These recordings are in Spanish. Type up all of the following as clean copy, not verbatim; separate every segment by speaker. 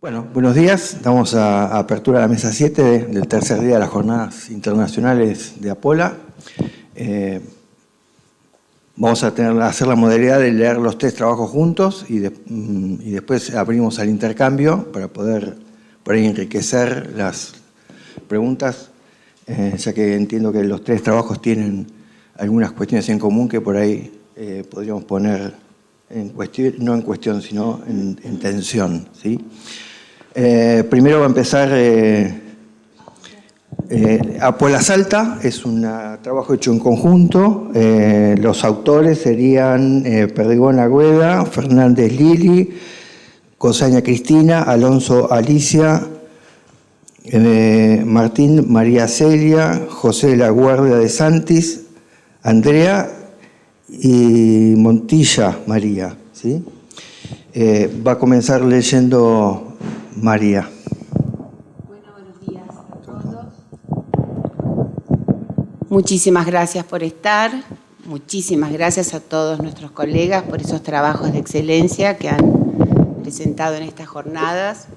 Speaker 1: Bueno, buenos días. Damos a apertura a la mesa 7 del tercer día de las Jornadas Internacionales de Apola. Vamos a hacer la modalidad de leer los 3 trabajos juntos y después abrimos al intercambio para poder por ahí enriquecer las preguntas, ya que entiendo que los 3 trabajos tienen algunas cuestiones en común que por ahí podríamos poner en cuestión, no en cuestión, sino en tensión, ¿sí? Primero va a empezar Apola Salta, es un trabajo hecho en conjunto. Los autores serían Perdigón Agüeda, Fernández Lili, Cosaña Cristina, Alonso Alicia, Martín María Celia, José de la Guardia de Santis, Andrea y Montilla María, ¿sí? Va a comenzar leyendo María.
Speaker 2: Bueno, buenos días a todos. Muchísimas gracias por estar. Muchísimas gracias a todos nuestros colegas por esos trabajos de excelencia que han presentado en estas jornadas,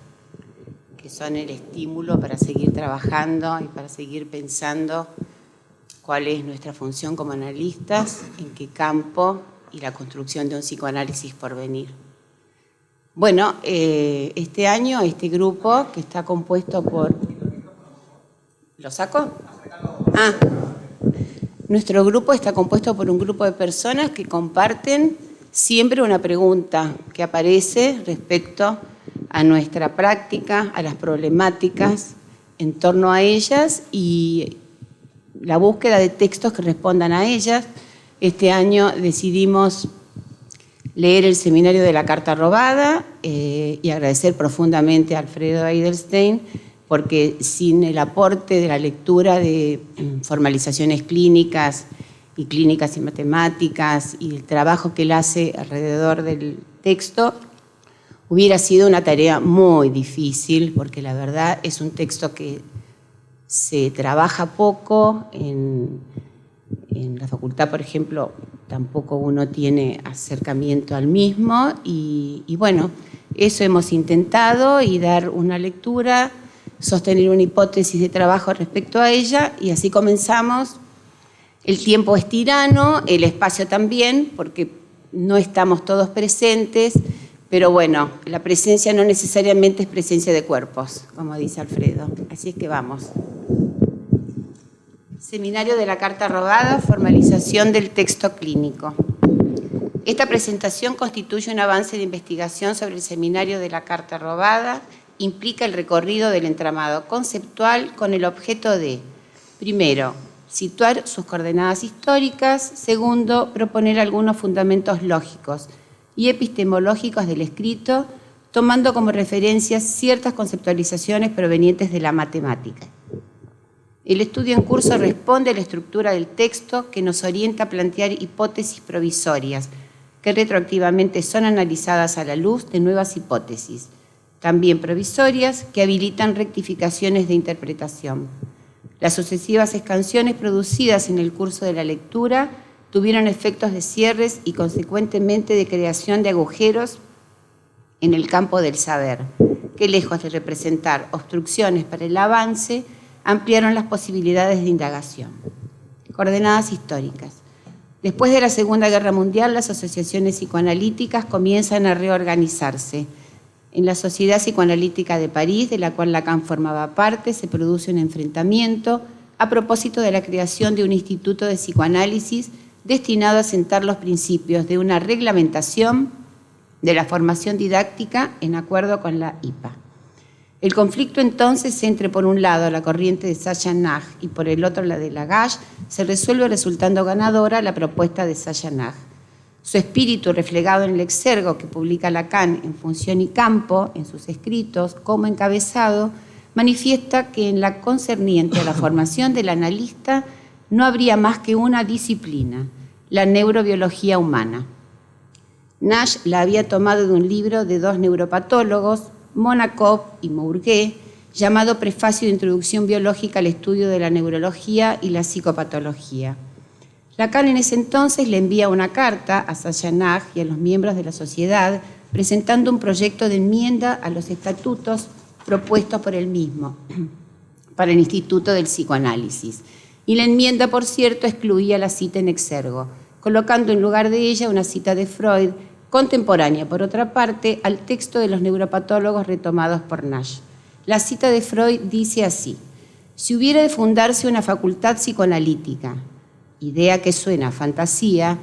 Speaker 2: que son el estímulo para seguir trabajando y para seguir pensando cuál es nuestra función como analistas, en qué campo y la construcción de un psicoanálisis por venir. Bueno, este año este grupo que está compuesto por... ¿Lo saco? Nuestro grupo está compuesto por un grupo de personas que comparten siempre una pregunta que aparece respecto a nuestra práctica, a las problemáticas en torno a ellas y la búsqueda de textos que respondan a ellas. Este año decidimos leer el seminario de la Carta Robada y agradecer profundamente a Alfredo Eidelstein, porque sin el aporte de la lectura de formalizaciones clínicas y matemáticas y el trabajo que él hace alrededor del texto, hubiera sido una tarea muy difícil, porque la verdad es un texto que se trabaja poco en la facultad, por ejemplo, tampoco uno tiene acercamiento al mismo y bueno, eso hemos intentado y dar una lectura, sostener una hipótesis de trabajo respecto a ella y así comenzamos. El tiempo es tirano, el espacio también, porque no estamos todos presentes, pero bueno, la presencia no necesariamente es presencia de cuerpos, como dice Alfredo. Así es que vamos. Seminario de la Carta Robada, formalización del texto clínico. Esta presentación constituye un avance de investigación sobre el seminario de la Carta Robada, implica el recorrido del entramado conceptual con el objeto de, primero, situar sus coordenadas históricas, segundo, proponer algunos fundamentos lógicos y epistemológicos del escrito, tomando como referencias ciertas conceptualizaciones provenientes de la matemática. El estudio en curso responde a la estructura del texto que nos orienta a plantear hipótesis provisorias, que retroactivamente son analizadas a la luz de nuevas hipótesis, también provisorias, que habilitan rectificaciones de interpretación. Las sucesivas escansiones producidas en el curso de la lectura tuvieron efectos de cierres y consecuentemente de creación de agujeros en el campo del saber, que lejos de representar obstrucciones para el avance, ampliaron las posibilidades de indagación. Coordenadas históricas. Después de la Segunda Guerra Mundial, las asociaciones psicoanalíticas comienzan a reorganizarse. En la Sociedad Psicoanalítica de París, de la cual Lacan formaba parte, se produce un enfrentamiento a propósito de la creación de un instituto de psicoanálisis destinado a sentar los principios de una reglamentación de la formación didáctica en acuerdo con la IPA. El conflicto entonces entre por un lado la corriente de Sachs-Nag y por el otro la de Lagache se resuelve resultando ganadora la propuesta de Sachs-Nag. Su espíritu reflejado en el exergo que publica Lacan en Función y Campo, en sus escritos, como encabezado, manifiesta que en la concerniente a la formación del analista no habría más que una disciplina, la neurobiología humana. Nash la había tomado de un libro de 2 neuropatólogos, Monacov y Mourguet, llamado Prefacio de Introducción Biológica al Estudio de la Neurología y la Psicopatología. Lacan en ese entonces le envía una carta a Sachs-Nag y a los miembros de la sociedad presentando un proyecto de enmienda a los estatutos propuestos por él mismo para el Instituto del Psicoanálisis. Y la enmienda, por cierto, excluía la cita en exergo, colocando en lugar de ella una cita de Freud, contemporánea, por otra parte, al texto de los neuropatólogos retomados por Nash. La cita de Freud dice así: si hubiera de fundarse una facultad psicoanalítica, idea que suena a fantasía,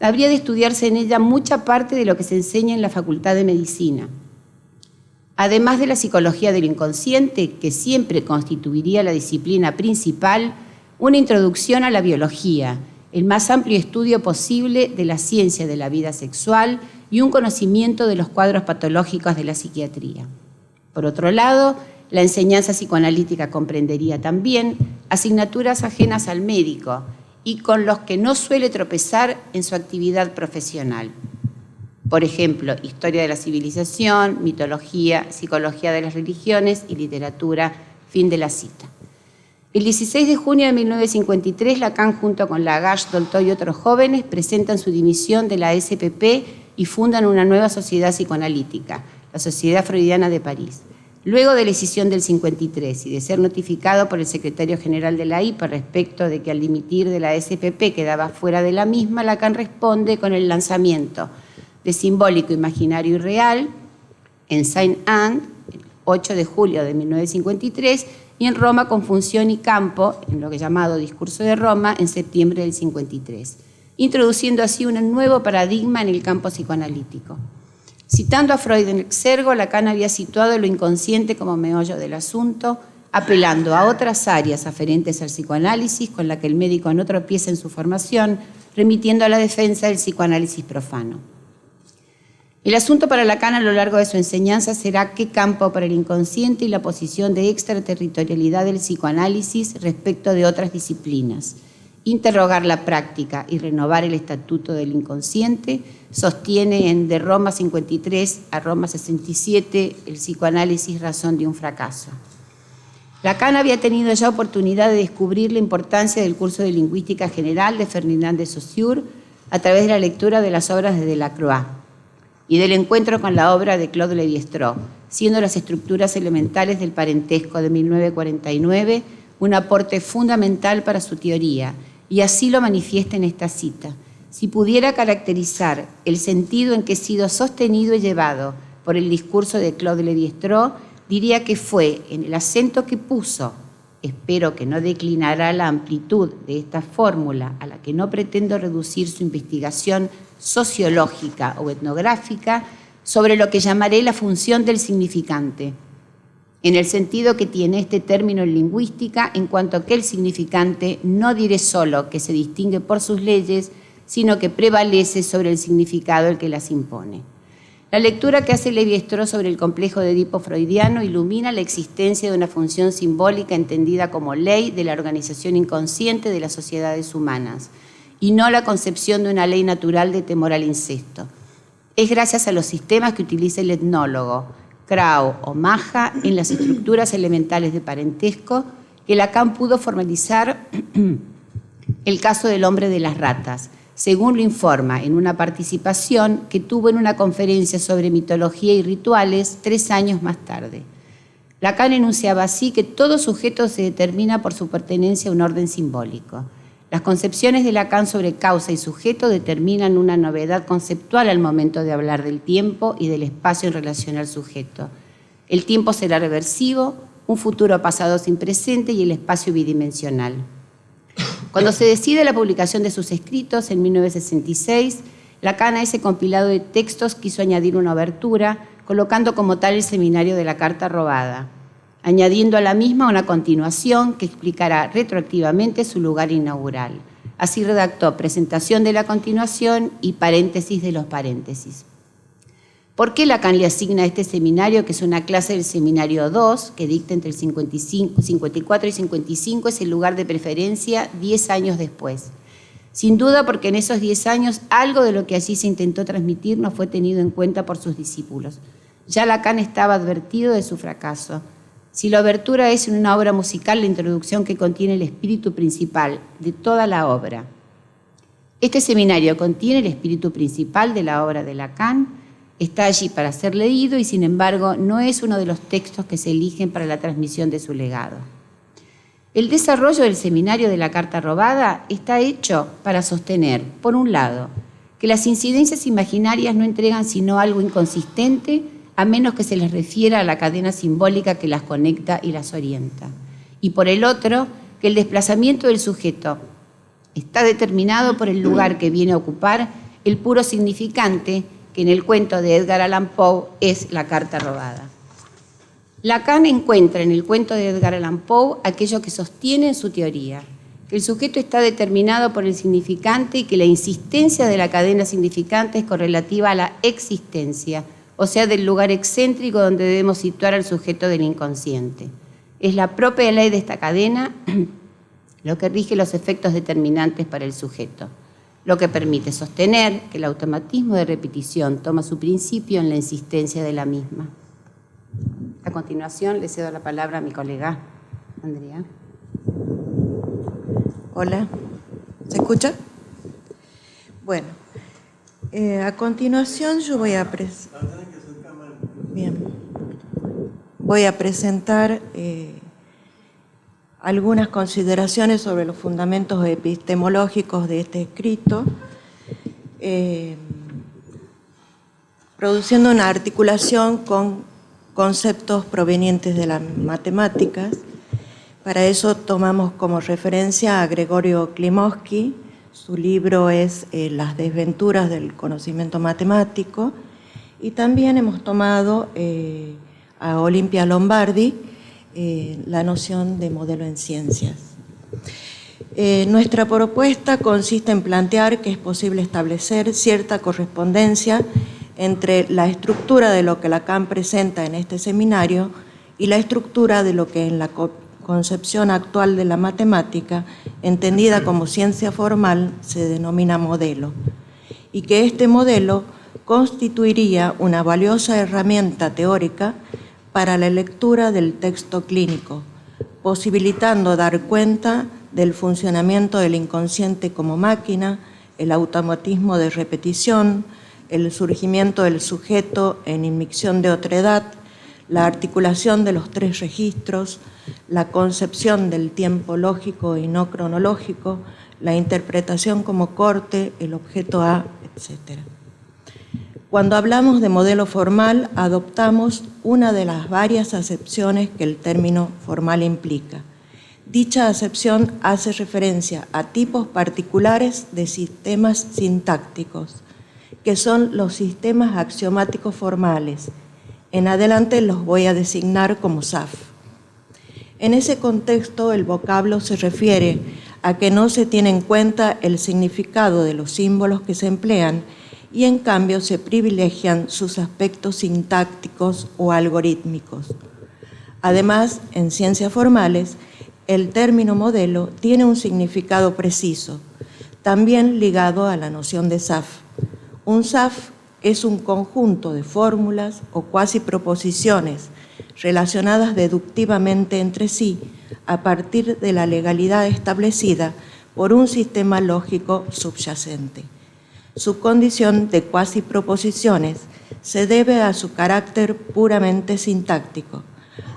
Speaker 2: habría de estudiarse en ella mucha parte de lo que se enseña en la Facultad de Medicina. Además de la psicología del inconsciente, que siempre constituiría la disciplina principal, una introducción a la biología, el más amplio estudio posible de la ciencia de la vida sexual y un conocimiento de los cuadros patológicos de la psiquiatría. Por otro lado, la enseñanza psicoanalítica comprendería también asignaturas ajenas al médico y con los que no suele tropezar en su actividad profesional. Por ejemplo, historia de la civilización, mitología, psicología de las religiones y literatura. Fin de la cita. El 16 de junio de 1953, Lacan, junto con Lagache, Dolto y otros jóvenes, presentan su dimisión de la SPP y fundan una nueva sociedad psicoanalítica, la Sociedad Freudiana de París. Luego de la escisión del 53 y de ser notificado por el secretario general de la IPA respecto de que al dimitir de la SPP quedaba fuera de la misma, Lacan responde con el lanzamiento de Simbólico, Imaginario y Real en Saint-Anne, el 8 de julio de 1953, y en Roma con Función y Campo, en lo que llamado Discurso de Roma, en septiembre del 53, introduciendo así un nuevo paradigma en el campo psicoanalítico. Citando a Freud en exergo, Lacan había situado lo inconsciente como meollo del asunto, apelando a otras áreas aferentes al psicoanálisis con la que el médico no tropieza en su formación, remitiendo a la defensa del psicoanálisis profano. El asunto para Lacan a lo largo de su enseñanza será qué campo para el inconsciente y la posición de extraterritorialidad del psicoanálisis respecto de otras disciplinas. Interrogar la práctica y renovar el estatuto del inconsciente, sostiene en De Roma 53 a Roma 67 el psicoanálisis razón de un fracaso. Lacan había tenido ya oportunidad de descubrir la importancia del curso de lingüística general de Ferdinand de Saussure a través de la lectura de las obras de Delacroix y del encuentro con la obra de Claude Lévi-Strauss, siendo las estructuras elementales del parentesco de 1949 un aporte fundamental para su teoría, y así lo manifiesta en esta cita. Si pudiera caracterizar el sentido en que he sido sostenido y llevado por el discurso de Claude Lévi-Strauss, diría que fue en el acento que puso, espero que no declinará la amplitud de esta fórmula a la que no pretendo reducir su investigación sociológica o etnográfica, sobre lo que llamaré la función del significante, en el sentido que tiene este término en lingüística, en cuanto que el significante no diré solo que se distingue por sus leyes, sino que prevalece sobre el significado el que las impone. La lectura que hace Lévi-Strauss sobre el complejo de Edipo freudiano ilumina la existencia de una función simbólica entendida como ley de la organización inconsciente de las sociedades humanas, y no la concepción de una ley natural de temor al incesto. Es gracias a los sistemas que utiliza el etnólogo Krauss o Maja en las estructuras elementales de parentesco que Lacan pudo formalizar el caso del hombre de las ratas, según lo informa en una participación que tuvo en una conferencia sobre mitología y rituales 3 años más tarde. Lacan enunciaba así que todo sujeto se determina por su pertenencia a un orden simbólico. Las concepciones de Lacan sobre causa y sujeto determinan una novedad conceptual al momento de hablar del tiempo y del espacio en relación al sujeto. El tiempo será reversivo, un futuro pasado sin presente y el espacio bidimensional. Cuando se decide la publicación de sus escritos en 1966, Lacan a ese compilado de textos quiso añadir una obertura, colocando como tal el seminario de la carta robada, añadiendo a la misma una continuación que explicará retroactivamente su lugar inaugural. Así redactó presentación de la continuación y paréntesis de los paréntesis. ¿Por qué Lacan le asigna a este seminario, que es una clase del seminario 2, que dicta entre el 54 y 55, es el lugar de preferencia 10 años después? Sin duda porque en esos 10 años algo de lo que allí se intentó transmitir no fue tenido en cuenta por sus discípulos. Ya Lacan estaba advertido de su fracaso. Si la obertura es en una obra musical la introducción que contiene el espíritu principal de toda la obra, este seminario contiene el espíritu principal de la obra de Lacan. Está allí para ser leído y, sin embargo, no es uno de los textos que se eligen para la transmisión de su legado. El desarrollo del seminario de la Carta Robada está hecho para sostener, por un lado, que las incidencias imaginarias no entregan sino algo inconsistente, a menos que se les refiera a la cadena simbólica que las conecta y las orienta. Y por el otro, que el desplazamiento del sujeto está determinado por el lugar que viene a ocupar el puro significante, que en el cuento de Edgar Allan Poe es la carta robada. Lacan encuentra en el cuento de Edgar Allan Poe aquello que sostiene en su teoría, que el sujeto está determinado por el significante y que la insistencia de la cadena significante es correlativa a la existencia, o sea, del lugar excéntrico donde debemos situar al sujeto del inconsciente. Es la propia ley de esta cadena lo que rige los efectos determinantes para el sujeto, lo que permite sostener que el automatismo de repetición toma su principio en la insistencia de la misma. A continuación, le cedo la palabra a mi colega, Andrea.
Speaker 3: Hola, ¿se escucha? Bueno, a continuación yo voy a presentar algunas consideraciones sobre los fundamentos epistemológicos de este escrito, produciendo una articulación con conceptos provenientes de las matemáticas. Para eso tomamos como referencia a Gregorio Klimovsky. Su libro es Las desventuras del conocimiento matemático, y también hemos tomado a Olimpia Lombardi la noción de modelo en ciencias. Nuestra propuesta consiste en plantear que es posible establecer cierta correspondencia entre la estructura de lo que Lacan presenta en este seminario y la estructura de lo que en la concepción actual de la matemática, entendida como ciencia formal, se denomina modelo, y que este modelo constituiría una valiosa herramienta teórica para la lectura del texto clínico, posibilitando dar cuenta del funcionamiento del inconsciente como máquina, el automatismo de repetición, el surgimiento del sujeto en inmixción de otredad, la articulación de los tres registros, la concepción del tiempo lógico y no cronológico, la interpretación como corte, el objeto A, etc. Cuando hablamos de modelo formal, adoptamos una de las varias acepciones que el término formal implica. Dicha acepción hace referencia a tipos particulares de sistemas sintácticos, que son los sistemas axiomáticos formales. En adelante los voy a designar como SAF. En ese contexto, el vocablo se refiere a que no se tiene en cuenta el significado de los símbolos que se emplean y en cambio se privilegian sus aspectos sintácticos o algorítmicos. Además, en ciencias formales, el término modelo tiene un significado preciso, también ligado a la noción de SAF. Un SAF es un conjunto de fórmulas o cuasi proposiciones relacionadas deductivamente entre sí a partir de la legalidad establecida por un sistema lógico subyacente. Su condición de cuasi proposiciones se debe a su carácter puramente sintáctico.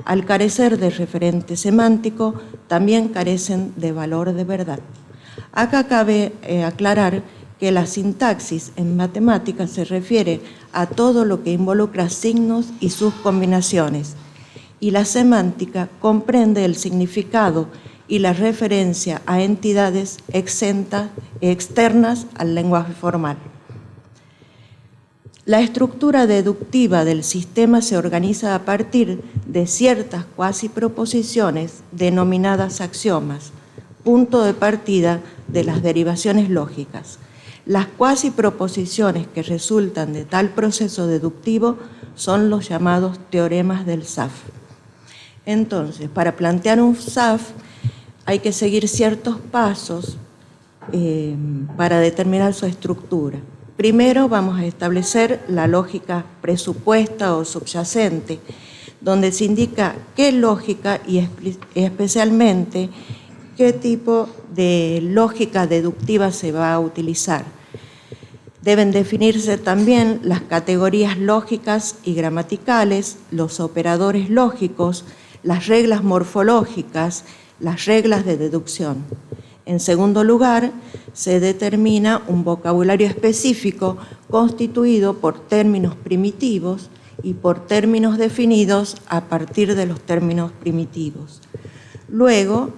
Speaker 3: Al carecer de referente semántico, también carecen de valor de verdad. Acá cabe aclarar que la sintaxis en matemáticas se refiere a todo lo que involucra signos y sus combinaciones, y la semántica comprende el significado y la referencia a entidades externas al lenguaje formal. La estructura deductiva del sistema se organiza a partir de ciertas cuasi proposiciones denominadas axiomas, punto de partida de las derivaciones lógicas. Las cuasi proposiciones que resultan de tal proceso deductivo son los llamados teoremas del SAF. Entonces, para plantear un SAF hay que seguir ciertos pasos para determinar su estructura. Primero vamos a establecer la lógica presupuesta o subyacente, donde se indica qué lógica y especialmente qué tipo de lógica deductiva se va a utilizar. Deben definirse también las categorías lógicas y gramaticales, los operadores lógicos, las reglas morfológicas, las reglas de deducción. En segundo lugar, se determina un vocabulario específico constituido por términos primitivos y por términos definidos a partir de los términos primitivos. Luego,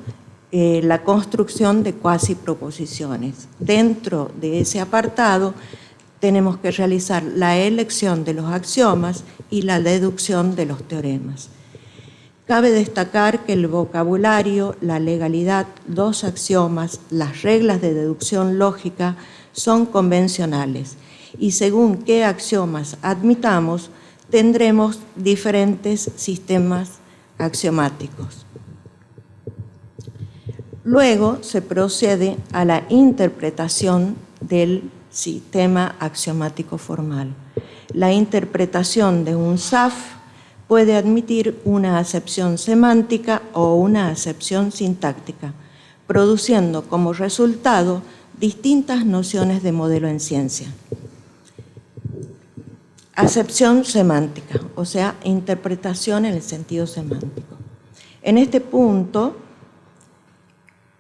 Speaker 3: la construcción de cuasiproposiciones. Dentro de ese apartado tenemos que realizar la elección de los axiomas y la deducción de los teoremas. Cabe destacar que el vocabulario, la legalidad, los axiomas, las reglas de deducción lógica son convencionales y según qué axiomas admitamos, tendremos diferentes sistemas axiomáticos. Luego se procede a la interpretación del sistema axiomático formal. La interpretación de un SAF puede admitir una acepción semántica o una acepción sintáctica, produciendo como resultado distintas nociones de modelo en ciencia. Acepción semántica, o sea, interpretación en el sentido semántico. En este punto,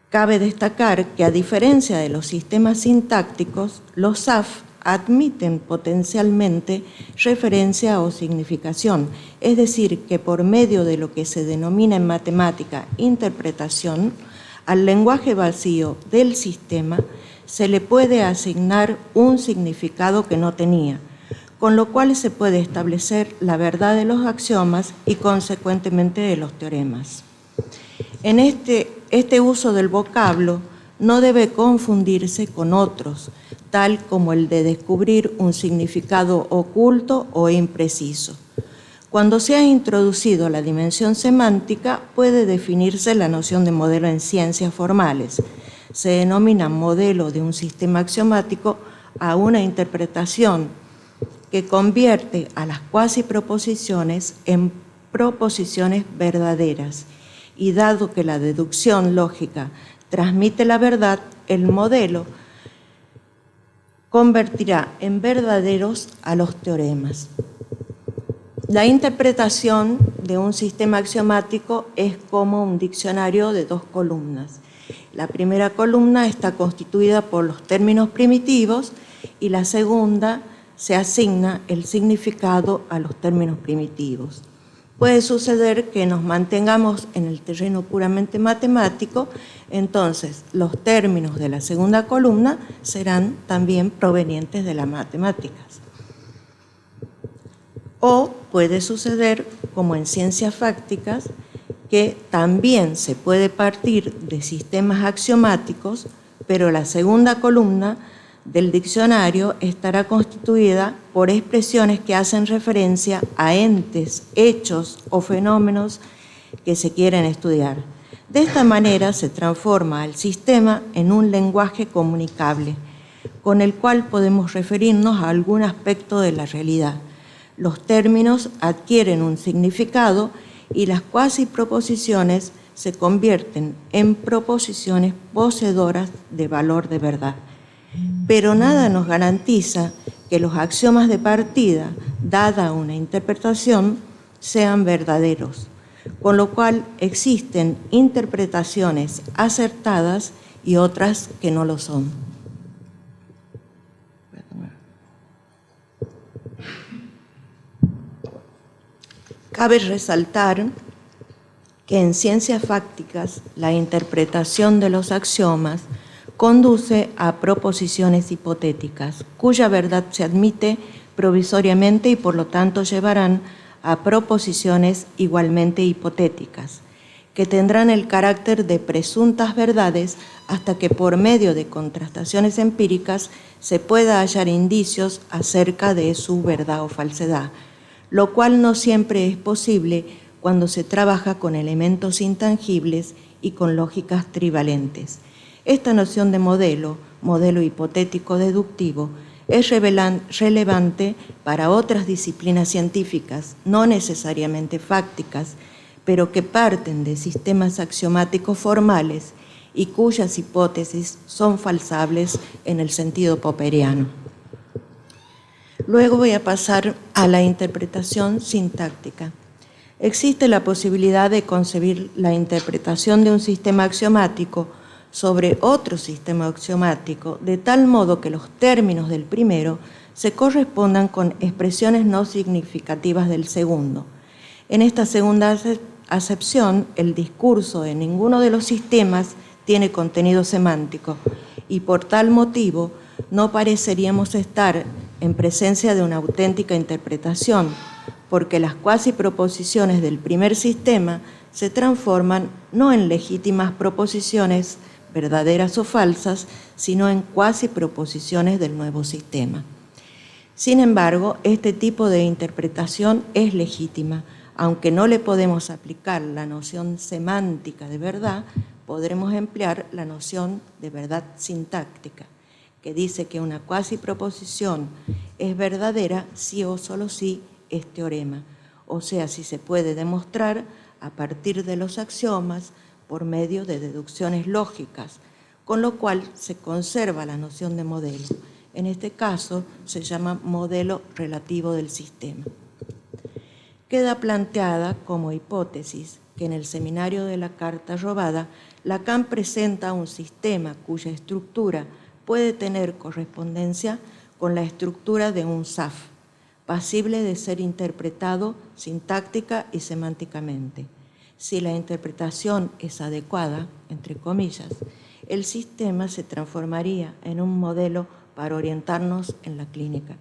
Speaker 3: cabe destacar que a diferencia de los sistemas sintácticos, los SAF admiten potencialmente referencia o significación, es decir, que por medio de lo que se denomina en matemática interpretación, al lenguaje vacío del sistema se le puede asignar un significado que no tenía, con lo cual se puede establecer la verdad de los axiomas y consecuentemente de los teoremas. En este uso del vocablo no debe confundirse con otros, tal como el de descubrir un significado oculto o impreciso. Cuando se ha introducido la dimensión semántica, puede definirse la noción de modelo en ciencias formales. Se denomina modelo de un sistema axiomático a una interpretación que convierte a las cuasiproposiciones en proposiciones verdaderas. Y dado que la deducción lógica transmite la verdad, el modelo convertirá en verdaderos a los teoremas. La interpretación de un sistema axiomático es como un diccionario de dos columnas. La primera columna está constituida por los términos primitivos y la segunda se asigna el significado a los términos primitivos. Puede suceder que nos mantengamos en el terreno puramente matemático, entonces los términos de la segunda columna serán también provenientes de las matemáticas. O puede suceder, como en ciencias fácticas, que también se puede partir de sistemas axiomáticos, pero la segunda columna del diccionario estará constituida por expresiones que hacen referencia a entes, hechos o fenómenos que se quieren estudiar. De esta manera se transforma el sistema en un lenguaje comunicable, con el cual podemos referirnos a algún aspecto de la realidad. Los términos adquieren un significado y las cuasiproposiciones se convierten en proposiciones poseedoras de valor de verdad. Pero nada nos garantiza que los axiomas de partida, dada una interpretación, sean verdaderos, con lo cual existen interpretaciones acertadas y otras que no lo son. Cabe resaltar que en ciencias fácticas la interpretación de los axiomas conduce a proposiciones hipotéticas, cuya verdad se admite provisoriamente y por lo tanto llevarán a proposiciones igualmente hipotéticas, que tendrán el carácter de presuntas verdades hasta que por medio de contrastaciones empíricas se pueda hallar indicios acerca de su verdad o falsedad, lo cual no siempre es posible cuando se trabaja con elementos intangibles y con lógicas trivalentes. Esta noción de modelo hipotético deductivo, es relevante para otras disciplinas científicas, no necesariamente fácticas, pero que parten de sistemas axiomáticos formales y cuyas hipótesis son falsables en el sentido popperiano. Luego voy a pasar a la interpretación sintáctica. Existe la posibilidad de concebir la interpretación de un sistema axiomático sobre otro sistema axiomático, de tal modo que los términos del primero se correspondan con expresiones no significativas del segundo. En esta segunda acepción, el discurso de ninguno de los sistemas tiene contenido semántico y por tal motivo no pareceríamos estar en presencia de una auténtica interpretación, porque las cuasi proposiciones del primer sistema se transforman no en legítimas proposiciones verdaderas o falsas, sino en cuasi proposiciones del nuevo sistema. Sin embargo, este tipo de interpretación es legítima. Aunque no le podemos aplicar la noción semántica de verdad, podremos emplear la noción de verdad sintáctica, que dice que una cuasi proposición es verdadera si o solo si es teorema, o sea, si se puede demostrar a partir de los axiomas por medio de deducciones lógicas, con lo cual se conserva la noción de modelo. En este caso se llama modelo relativo del sistema. Queda planteada como hipótesis que en el seminario de la carta robada, Lacan presenta un sistema cuya estructura puede tener correspondencia con la estructura de un SAF, pasible de ser interpretado sintáctica y semánticamente. Si la interpretación es adecuada, entre comillas, el sistema se transformaría en un modelo para orientarnos en la clínica.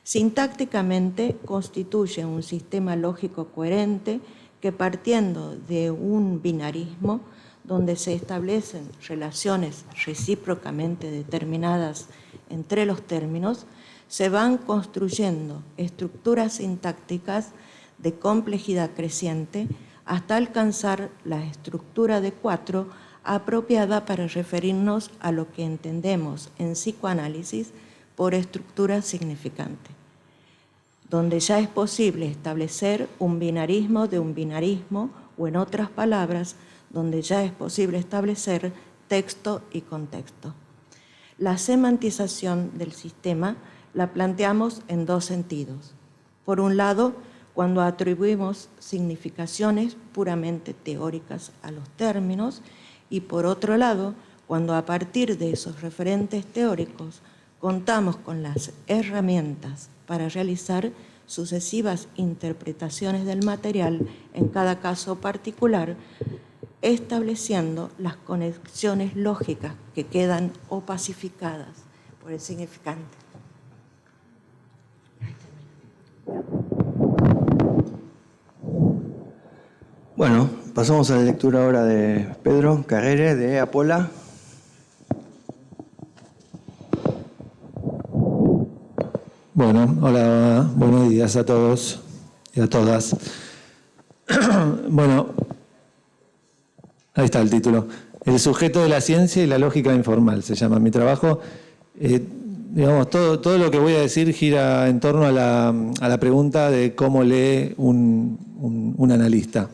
Speaker 3: Sintácticamente constituye un sistema lógico coherente que, partiendo de un binarismo donde se establecen relaciones recíprocamente determinadas entre los términos, se van construyendo estructuras sintácticas de complejidad creciente hasta alcanzar la estructura de 4 apropiada para referirnos a lo que entendemos en psicoanálisis por estructura significante, donde ya es posible establecer un binarismo de un binarismo, o en otras palabras, donde ya es posible establecer texto y contexto. La semantización del sistema la planteamos en dos sentidos. Por un lado, cuando atribuimos significaciones puramente teóricas a los términos, y por otro lado, cuando a partir de esos referentes teóricos contamos con las herramientas para realizar sucesivas interpretaciones del material en cada caso particular, estableciendo las conexiones lógicas que quedan opacificadas por el significante.
Speaker 1: Bueno, pasamos a la lectura ahora de Pedro Carrere, de Apola.
Speaker 4: Bueno, hola, buenos días a todos y a todas. Bueno, ahí está el título. El sujeto de la ciencia y la lógica informal, se llama mi trabajo. Digamos, todo lo que voy a decir gira en torno a la pregunta de cómo lee un analista.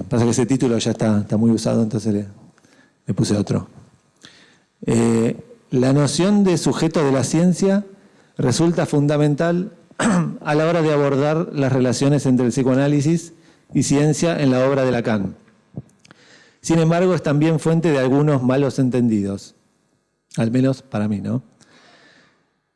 Speaker 4: Pasa que ese título ya está muy usado, entonces le puse otro. La noción de sujeto de la ciencia resulta fundamental a la hora de abordar las relaciones entre el psicoanálisis y ciencia en la obra de Lacan. Sin embargo, es también fuente de algunos malos entendidos, al menos para mí, ¿no?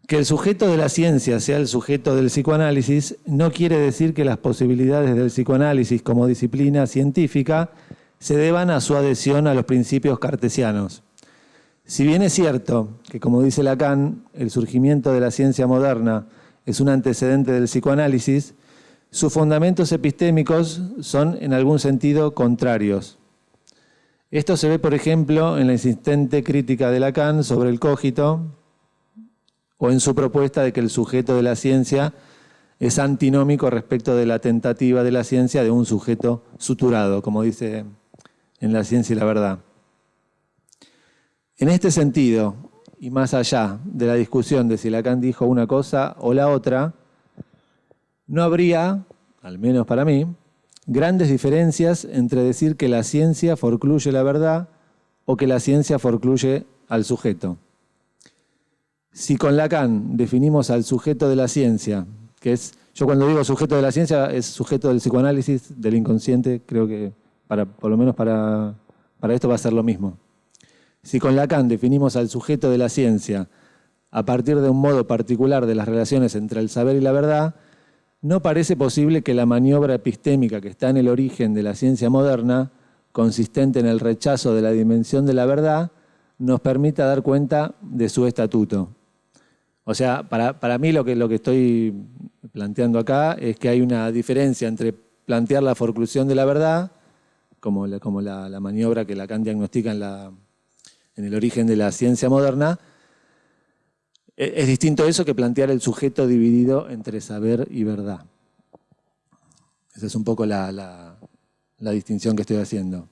Speaker 4: Que el sujeto de la ciencia sea el sujeto del psicoanálisis no quiere decir que las posibilidades del psicoanálisis como disciplina científica se deban a su adhesión a los principios cartesianos. Si bien es cierto que, como dice Lacan, el surgimiento de la ciencia moderna es un antecedente del psicoanálisis, sus fundamentos epistémicos son en algún sentido contrarios. Esto se ve, por ejemplo, en la insistente crítica de Lacan sobre el cogito o en su propuesta de que el sujeto de la ciencia es antinómico respecto de la tentativa de la ciencia de un sujeto suturado, como dice en La ciencia y la verdad. En este sentido, y más allá de la discusión de si Lacan dijo una cosa o la otra, no habría, al menos para mí, grandes diferencias entre decir que la ciencia forcluye la verdad o que la ciencia forcluye al sujeto. Si con Lacan definimos al sujeto de la ciencia, que es, yo cuando digo sujeto de la ciencia, es sujeto del psicoanálisis, del inconsciente, creo que por lo menos para esto va a ser lo mismo. Si con Lacan definimos al sujeto de la ciencia a partir de un modo particular de las relaciones entre el saber y la verdad, no parece posible que la maniobra epistémica que está en el origen de la ciencia moderna, consistente en el rechazo de la dimensión de la verdad, nos permita dar cuenta de su estatuto. O sea, para mí lo que estoy planteando acá es que hay una diferencia entre plantear la forclusión de la verdad, como la maniobra que Lacan diagnostica en el origen de la ciencia moderna. Es distinto eso que plantear el sujeto dividido entre saber y verdad. Esa es un poco la distinción que estoy haciendo.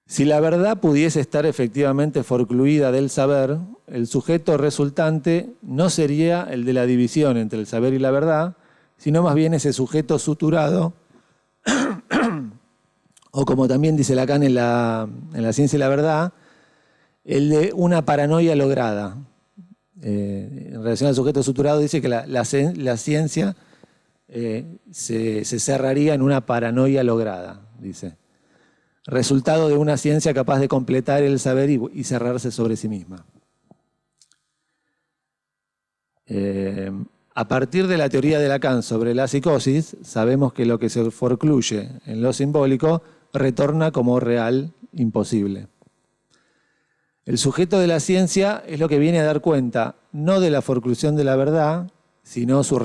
Speaker 4: Si la verdad pudiese estar efectivamente forcluida del saber, el sujeto resultante no sería el de la división entre el saber y la verdad, sino más bien ese sujeto suturado, o como también dice Lacan en la ciencia y la verdad, el de una paranoia lograda. En relación al sujeto suturado dice que la ciencia se cerraría en una paranoia lograda, dice. Resultado de una ciencia capaz de completar el saber y cerrarse sobre sí misma. A partir de la teoría de Lacan sobre la psicosis, sabemos que lo que se forcluye en lo simbólico retorna como real imposible. El sujeto de la ciencia es lo que viene a dar cuenta no de la forclusión de la verdad, sino de su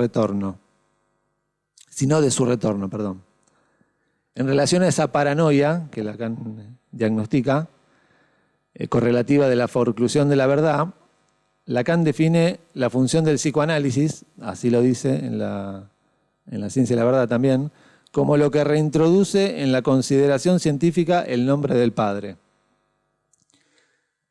Speaker 4: retorno, perdón. En relación a esa paranoia que Lacan diagnostica, correlativa de la forclusión de la verdad, Lacan define la función del psicoanálisis, así lo dice en la ciencia y la verdad también, como lo que reintroduce en la consideración científica el nombre del Padre.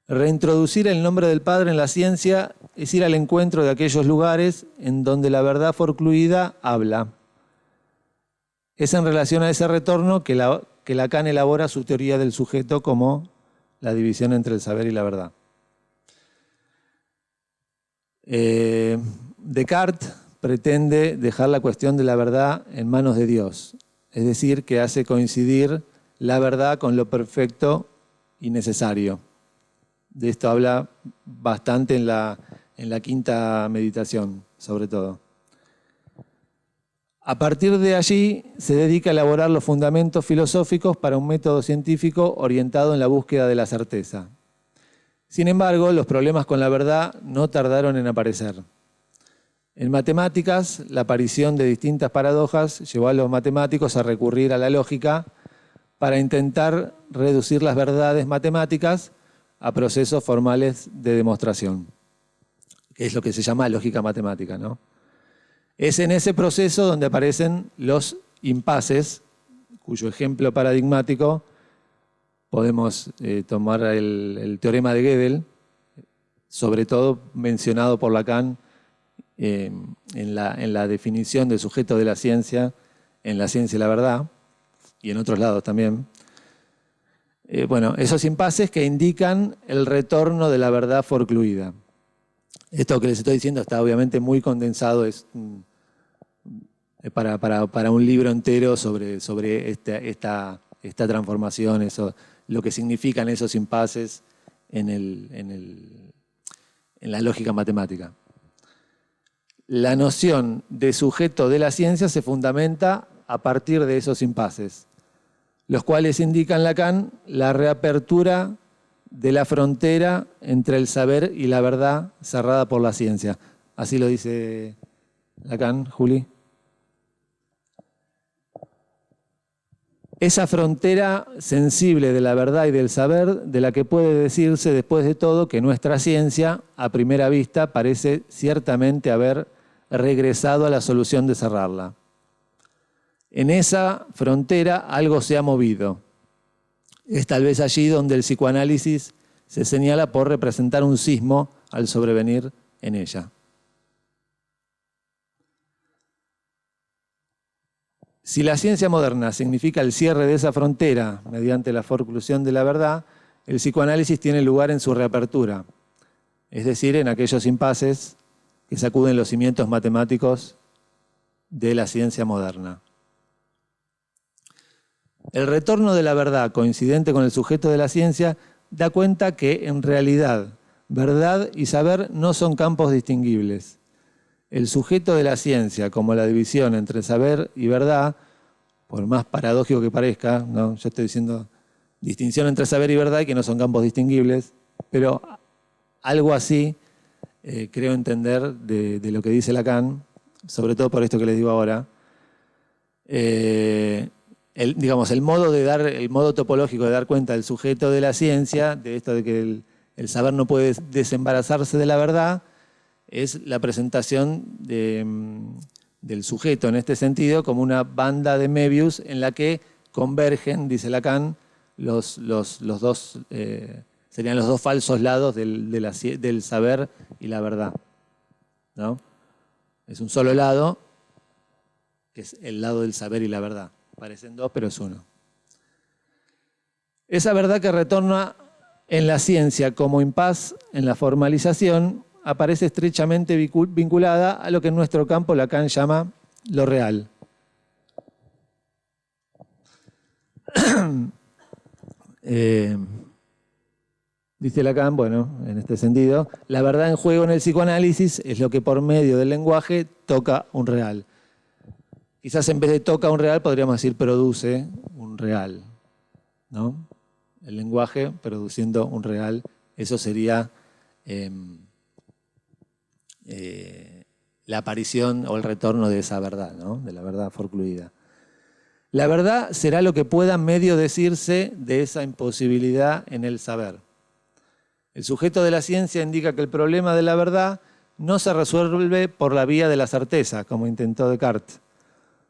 Speaker 4: Reintroducir el nombre del Padre en la ciencia es ir al encuentro de aquellos lugares en donde la verdad forcluida habla. Es en relación a ese retorno que Lacan elabora su teoría del sujeto como la división entre el saber y la verdad. Descartes pretende dejar la cuestión de la verdad en manos de Dios, es decir, que hace coincidir la verdad con lo perfecto y necesario. De esto habla bastante en la quinta meditación, sobre todo. A partir de allí se dedica a elaborar los fundamentos filosóficos para un método científico orientado en la búsqueda de la certeza. Sin embargo, los problemas con la verdad no tardaron en aparecer. En matemáticas, la aparición de distintas paradojas llevó a los matemáticos a recurrir a la lógica para intentar reducir las verdades matemáticas a procesos formales de demostración, que es lo que se llama lógica matemática, ¿no? Es en ese proceso donde aparecen los impases, cuyo ejemplo paradigmático podemos tomar el teorema de Gödel, sobre todo mencionado por Lacan en la definición de sujeto de la ciencia, en la ciencia y la verdad, y en otros lados también. Bueno, esos impases que indican el retorno de la verdad forcluida. Esto que les estoy diciendo está obviamente muy condensado, es para un libro entero sobre esta transformación, lo que significan esos impases en la lógica matemática. La noción de sujeto de la ciencia se fundamenta a partir de esos impases, los cuales indican Lacan la reapertura de la frontera entre el saber y la verdad cerrada por la ciencia. Así lo dice Lacan, Juli. Esa frontera sensible de la verdad y del saber, de la que puede decirse después de todo que nuestra ciencia, a primera vista, parece ciertamente haber regresado a la solución de cerrarla. En esa frontera algo se ha movido. Es tal vez allí donde el psicoanálisis se señala por representar un sismo al sobrevenir en ella. Si la ciencia moderna significa el cierre de esa frontera mediante la forclusión de la verdad, el psicoanálisis tiene lugar en su reapertura. es decir, en aquellos impases que sacuden los cimientos matemáticos de la ciencia moderna. El retorno de la verdad coincidente con el sujeto de la ciencia da cuenta que, en realidad, verdad y saber no son campos distinguibles. El sujeto de la ciencia, como la división entre saber y verdad, por más paradójico que parezca, ¿no? Yo estoy diciendo distinción entre saber y verdad y que no son campos distinguibles, pero algo así creo entender de lo que dice Lacan, sobre todo por esto que les digo ahora. El modo topológico de dar cuenta del sujeto de la ciencia, de esto de que el saber no puede desembarazarse de la verdad, es la presentación del sujeto en este sentido como una banda de Möbius en la que convergen, dice Lacan, los dos, serían los dos falsos lados del saber y la verdad, ¿no? Es un solo lado, que es el lado del saber y la verdad. Parecen dos, pero es uno. Esa verdad que retorna en la ciencia como impas en la formalización aparece estrechamente vinculada a lo que en nuestro campo Lacan llama lo real. Dice Lacan, bueno, en este sentido, la verdad en juego en el psicoanálisis es lo que por medio del lenguaje toca un real. Quizás en vez de toca un real podríamos decir produce un real, ¿no? El lenguaje produciendo un real, eso sería la aparición o el retorno de esa verdad, ¿no? De la verdad forcluida. La verdad será lo que pueda medio decirse de esa imposibilidad en el saber. El sujeto de la ciencia indica que el problema de la verdad no se resuelve por la vía de la certeza, como intentó Descartes.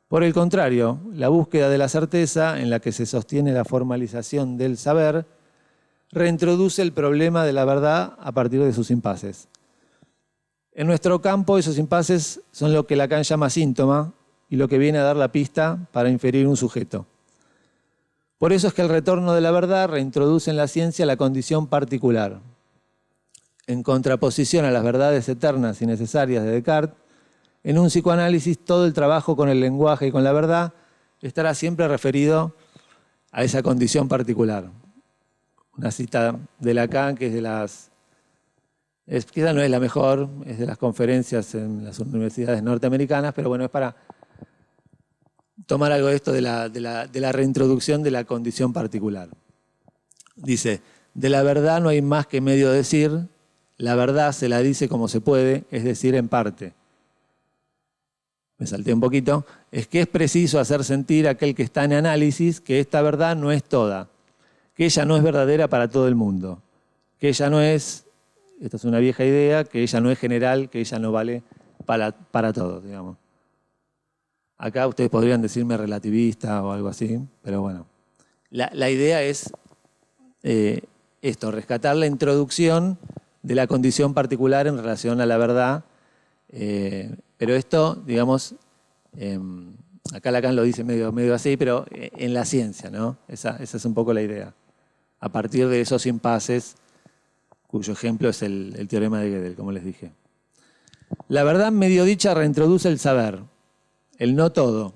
Speaker 4: Por el contrario, la búsqueda de la certeza, en la que se sostiene la formalización del saber, reintroduce el problema de la verdad a partir de sus impases. En nuestro campo, esos impases son lo que Lacan llama síntoma y lo que viene a dar la pista para inferir un sujeto. Por eso es que el retorno de la verdad reintroduce en la ciencia la condición particular. En contraposición a las verdades eternas y necesarias de Descartes, en un psicoanálisis todo el trabajo con el lenguaje y con la verdad estará siempre referido a esa condición particular. Una cita de Lacan que quizá no es la mejor, es de las conferencias en las universidades norteamericanas, pero bueno, es para tomar algo de esto de la reintroducción de la condición particular. Dice, de la verdad no hay más que medio decir, la verdad se la dice como se puede, es decir, en parte. Me salté un poquito, es que es preciso hacer sentir a aquel que está en análisis que esta verdad no es toda, que ella no es verdadera para todo el mundo, que ella no es, esta es una vieja idea, que ella no es general, que ella no vale para todos, digamos. Acá ustedes podrían decirme relativista o algo así, pero bueno. La idea es rescatar la introducción de la condición particular en relación a la verdad. Pero esto, digamos, acá Lacan lo dice medio así, pero en la ciencia, ¿no? Esa es un poco la idea. A partir de esos impases, cuyo ejemplo es el teorema de Gödel, como les dije. La verdad medio dicha reintroduce el saber, el no todo,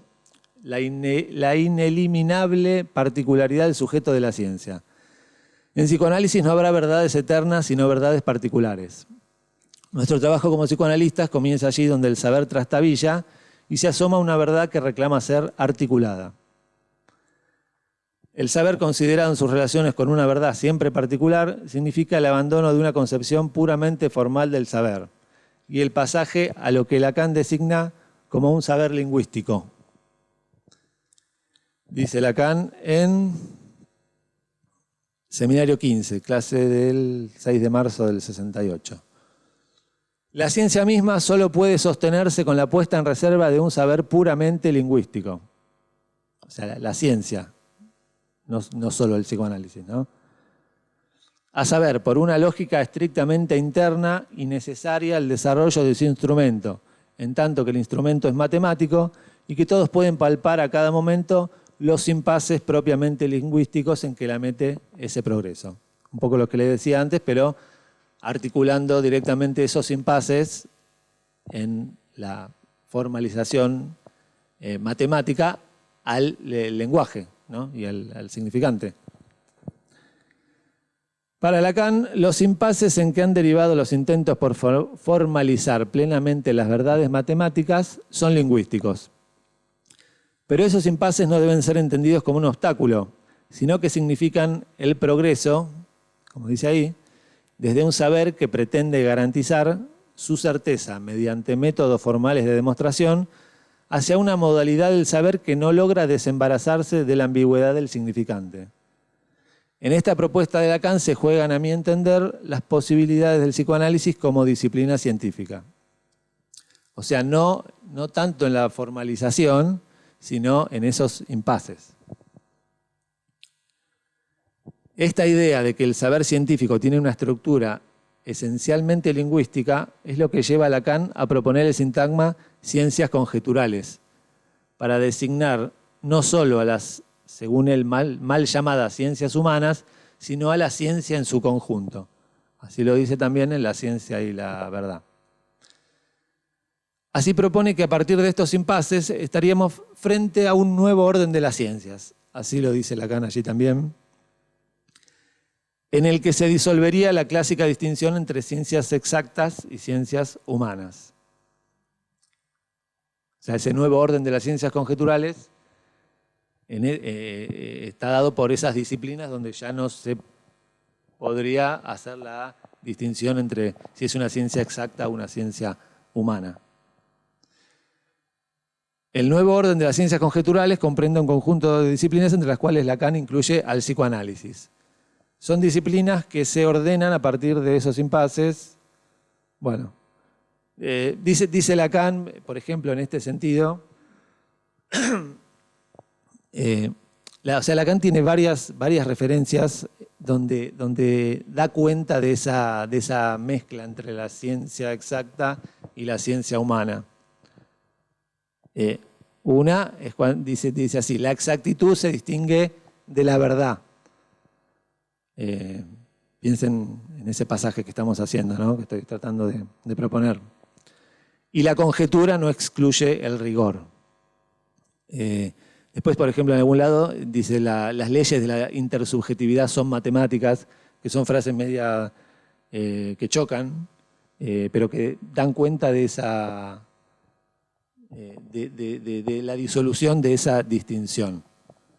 Speaker 4: la ineliminable particularidad del sujeto de la ciencia. En psicoanálisis no habrá verdades eternas, sino verdades particulares. Nuestro trabajo como psicoanalistas comienza allí donde el saber trastabilla y se asoma una verdad que reclama ser articulada. El saber considerado en sus relaciones con una verdad siempre particular significa el abandono de una concepción puramente formal del saber y el pasaje a lo que Lacan designa como un saber lingüístico. Dice Lacan en Seminario 15, clase del 6 de marzo del 68. La ciencia misma solo puede sostenerse con la puesta en reserva de un saber puramente lingüístico. O sea, la ciencia, no solo el psicoanálisis, ¿no? A saber, por una lógica estrictamente interna y necesaria al desarrollo de su instrumento, en tanto que el instrumento es matemático y que todos pueden palpar a cada momento los impases propiamente lingüísticos en que la mete ese progreso. Un poco lo que les decía antes, pero articulando directamente esos impases en la formalización matemática al lenguaje, ¿no? Y al significante. Para Lacan, los impases en que han derivado los intentos por formalizar plenamente las verdades matemáticas son lingüísticos. Pero esos impases no deben ser entendidos como un obstáculo, sino que significan el progreso, como dice ahí, desde un saber que pretende garantizar su certeza mediante métodos formales de demostración hacia una modalidad del saber que no logra desembarazarse de la ambigüedad del significante. En esta propuesta de Lacan se juegan, a mi entender, las posibilidades del psicoanálisis como disciplina científica. O sea, no tanto en la formalización, sino en esos impases. Esta idea de que el saber científico tiene una estructura esencialmente lingüística es lo que lleva a Lacan a proponer el sintagma ciencias conjeturales, para designar no solo a las, según él, mal llamadas ciencias humanas, sino a la ciencia en su conjunto. Así lo dice también en La ciencia y la verdad. Así propone que a partir de estos impases estaríamos frente a un nuevo orden de las ciencias. Así lo dice Lacan allí también, en el que se disolvería la clásica distinción entre ciencias exactas y ciencias humanas. O sea, ese nuevo orden de las ciencias conjeturales está dado por esas disciplinas donde ya no se podría hacer la distinción entre si es una ciencia exacta o una ciencia humana. El nuevo orden de las ciencias conjeturales comprende un conjunto de disciplinas entre las cuales Lacan incluye al psicoanálisis. Son disciplinas que se ordenan a partir de esos impases. Bueno, dice Lacan, por ejemplo, en este sentido, Lacan tiene varias referencias donde da cuenta de esa mezcla entre la ciencia exacta y la ciencia humana. Una es cuando dice así: la exactitud se distingue de la verdad. Piensen en ese pasaje que estamos haciendo, ¿no? Que estoy tratando de proponer. Y la conjetura no excluye el rigor. Después, por ejemplo, en algún lado dice las leyes de la intersubjetividad son matemáticas, que son frases media que chocan, pero que dan cuenta de esa de la disolución de esa distinción,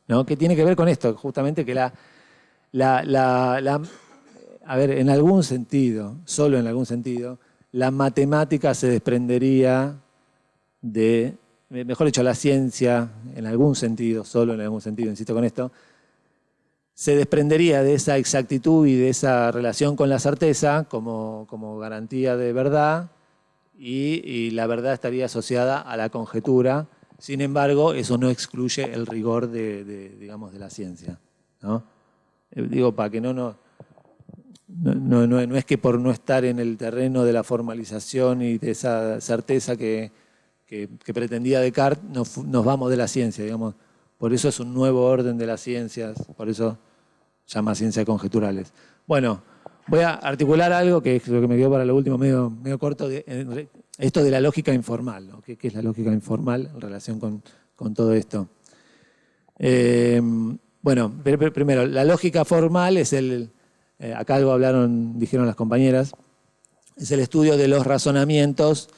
Speaker 4: ¿no? Que tiene que ver con esto, justamente que a ver, en algún sentido, solo en algún sentido, la matemática se desprendería de, mejor dicho, la ciencia, en algún sentido, solo en algún sentido, insisto con esto, se desprendería de esa exactitud y de esa relación con la certeza como garantía de verdad, y la verdad estaría asociada a la conjetura. Sin embargo, eso no excluye el rigor digamos, de la ciencia, ¿no? Digo, para que no es que por no estar en el terreno de la formalización y de esa certeza que pretendía Descartes, nos vamos de la ciencia, digamos. Por eso es un nuevo orden de las ciencias, por eso llama ciencias conjeturales. Bueno, voy a articular algo que es lo que me quedó para lo último, medio corto, esto de la lógica informal, ¿no? ¿Qué es la lógica informal en relación con todo esto? Bueno, primero, la lógica formal es acá algo dijeron las compañeras, es el estudio de los razonamientos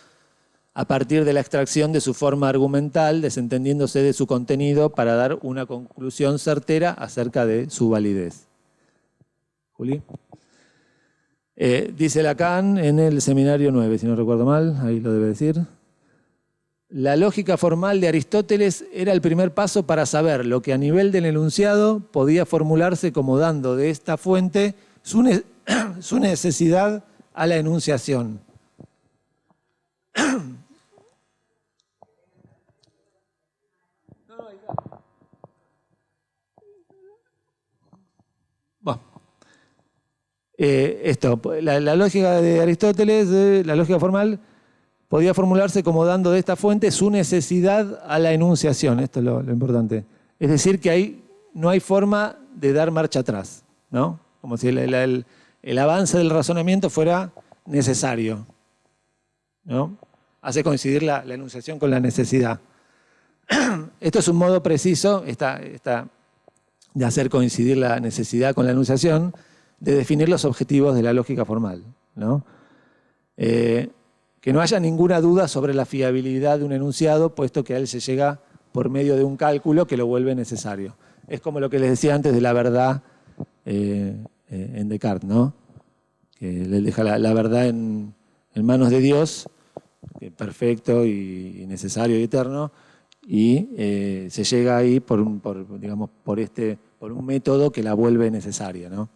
Speaker 4: a partir de la extracción de su forma argumental, desentendiéndose de su contenido para dar una conclusión certera acerca de su validez. Juli. Dice Lacan en el seminario 9, si no recuerdo mal, ahí lo debe decir. La lógica formal de Aristóteles era el primer paso para saber lo que a nivel del enunciado podía formularse como dando de esta fuente su necesidad a la enunciación. Bueno. La lógica de Aristóteles, la lógica formal, podía formularse como dando de esta fuente su necesidad a la enunciación. Esto es lo importante. Es decir, que no hay forma de dar marcha atrás, ¿no? Como si el el avance del razonamiento fuera necesario, ¿no? Hace coincidir la enunciación con la necesidad. Esto es un modo preciso de hacer coincidir la necesidad con la enunciación, de definir los objetivos de la lógica formal, ¿no? Que no haya ninguna duda sobre la fiabilidad de un enunciado, puesto que a él se llega por medio de un cálculo que lo vuelve necesario. Es como lo que les decía antes de la verdad en Descartes, ¿no? Que le deja la verdad en manos de Dios, que es perfecto y necesario y eterno, y se llega ahí por un método que la vuelve necesaria, ¿no?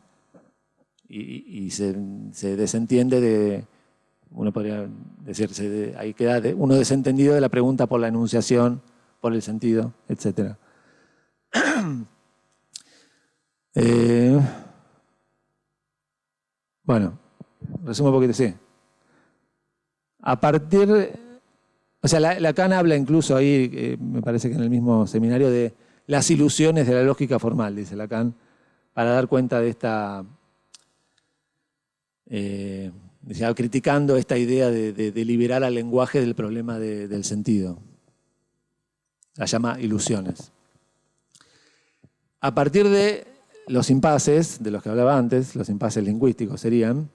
Speaker 4: Y se desentiende de, uno podría decir, ahí queda uno desentendido de la pregunta por la enunciación, por el sentido, etc. Bueno, resumo un poquito, sí. A partir, o sea, Lacan habla incluso ahí, me parece que en el mismo seminario, de las ilusiones de la lógica formal, dice Lacan, para dar cuenta de esta, criticando esta idea de liberar al lenguaje del problema del sentido. La llama ilusiones. A partir de los impases, de los que hablaba antes, los impases lingüísticos serían,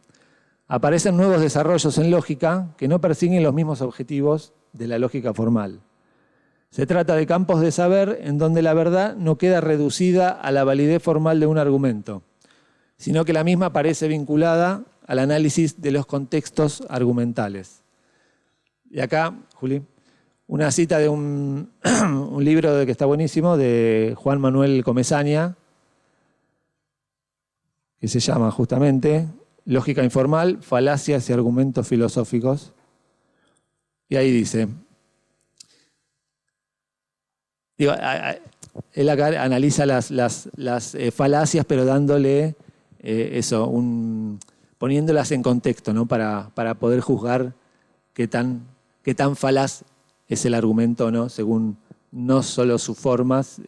Speaker 4: aparecen nuevos desarrollos en lógica que no persiguen los mismos objetivos de la lógica formal. Se trata de campos de saber en donde la verdad no queda reducida a la validez formal de un argumento, sino que la misma parece vinculada al análisis de los contextos argumentales. Y acá, Juli, una cita de un libro que está buenísimo, de Juan Manuel Comesaña, que se llama justamente Lógica informal, falacias y argumentos filosóficos. Y ahí dice, él acá analiza las falacias, pero dándole poniéndolas en contexto, ¿no? Para poder juzgar qué tan falaz es el argumento o no, según no solo sus formas,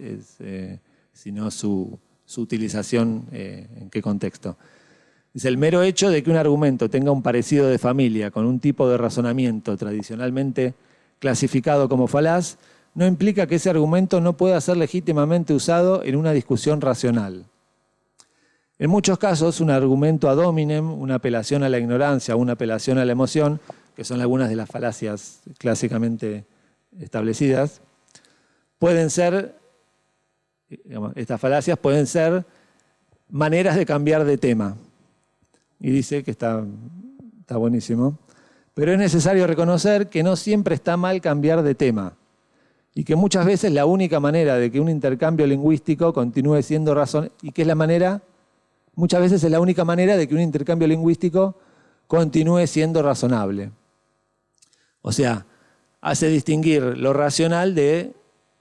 Speaker 4: sino su utilización, en qué contexto. Dice, el mero hecho de que un argumento tenga un parecido de familia con un tipo de razonamiento tradicionalmente clasificado como falaz, no implica que ese argumento no pueda ser legítimamente usado en una discusión racional. En muchos casos, un argumento ad hominem, una apelación a la ignorancia o una apelación a la emoción, que son algunas de las falacias clásicamente establecidas, estas falacias pueden ser maneras de cambiar de tema. Y dice que está buenísimo. Pero es necesario reconocer que no siempre está mal cambiar de tema y que muchas veces la única manera de que un intercambio lingüístico continúe siendo razonable, y que muchas veces es la única manera de que un intercambio lingüístico continúe siendo razonable. O sea, hace distinguir lo racional de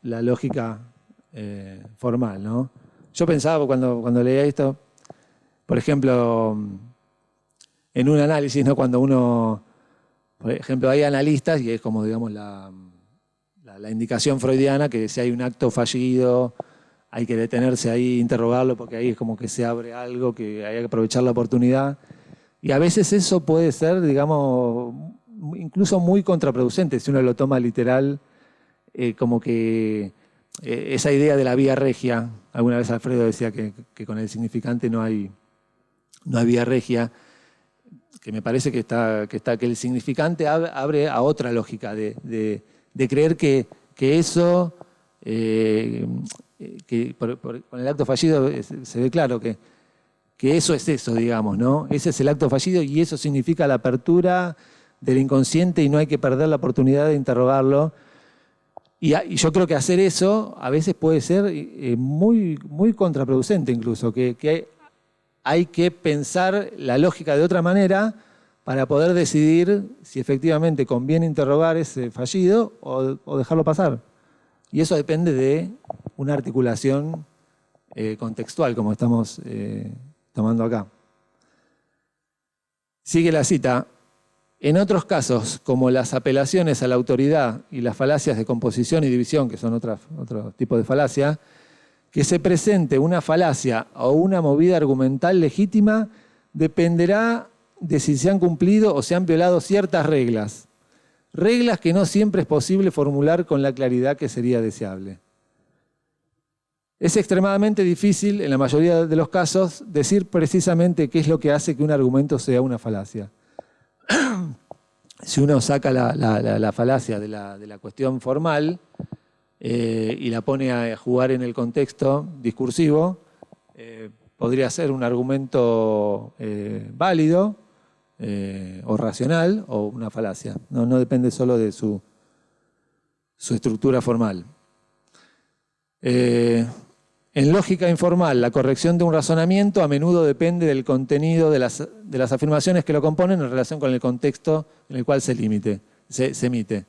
Speaker 4: la lógica formal, ¿no? Yo pensaba cuando leía esto, por ejemplo, en un análisis, ¿no? Cuando uno, por ejemplo, hay analistas, y es como, digamos, la indicación freudiana, que si hay un acto fallido, hay que detenerse ahí, interrogarlo, porque ahí es como que se abre algo, que hay que aprovechar la oportunidad. Y a veces eso puede ser, digamos, incluso muy contraproducente, si uno lo toma literal, como que esa idea de la vía regia, alguna vez Alfredo decía que con el significante no hay vía regia, que me parece que el significante abre a otra lógica de creer que eso, con el acto fallido se ve claro que eso es eso, digamos, ¿no? Ese es el acto fallido y eso significa la apertura del inconsciente y no hay que perder la oportunidad de interrogarlo. Y yo creo que hacer eso a veces puede ser muy, muy contraproducente incluso, que hay que pensar la lógica de otra manera para poder decidir si efectivamente conviene interrogar ese fallido o dejarlo pasar. Y eso depende de una articulación contextual, como estamos tomando acá. Sigue la cita. En otros casos, como las apelaciones a la autoridad y las falacias de composición y división, que son otro tipo de falacia, que se presente una falacia o una movida argumental legítima dependerá de si se han cumplido o se han violado ciertas reglas. Reglas que no siempre es posible formular con la claridad que sería deseable. Es extremadamente difícil, en la mayoría de los casos, decir precisamente qué es lo que hace que un argumento sea una falacia. Si uno saca la falacia de la cuestión formal y la pone a jugar en el contexto discursivo, podría ser un argumento válido o racional o una falacia. No depende solo de su estructura formal. En lógica informal, la corrección de un razonamiento a menudo depende del contenido de las afirmaciones que lo componen en relación con el contexto en el cual se emite.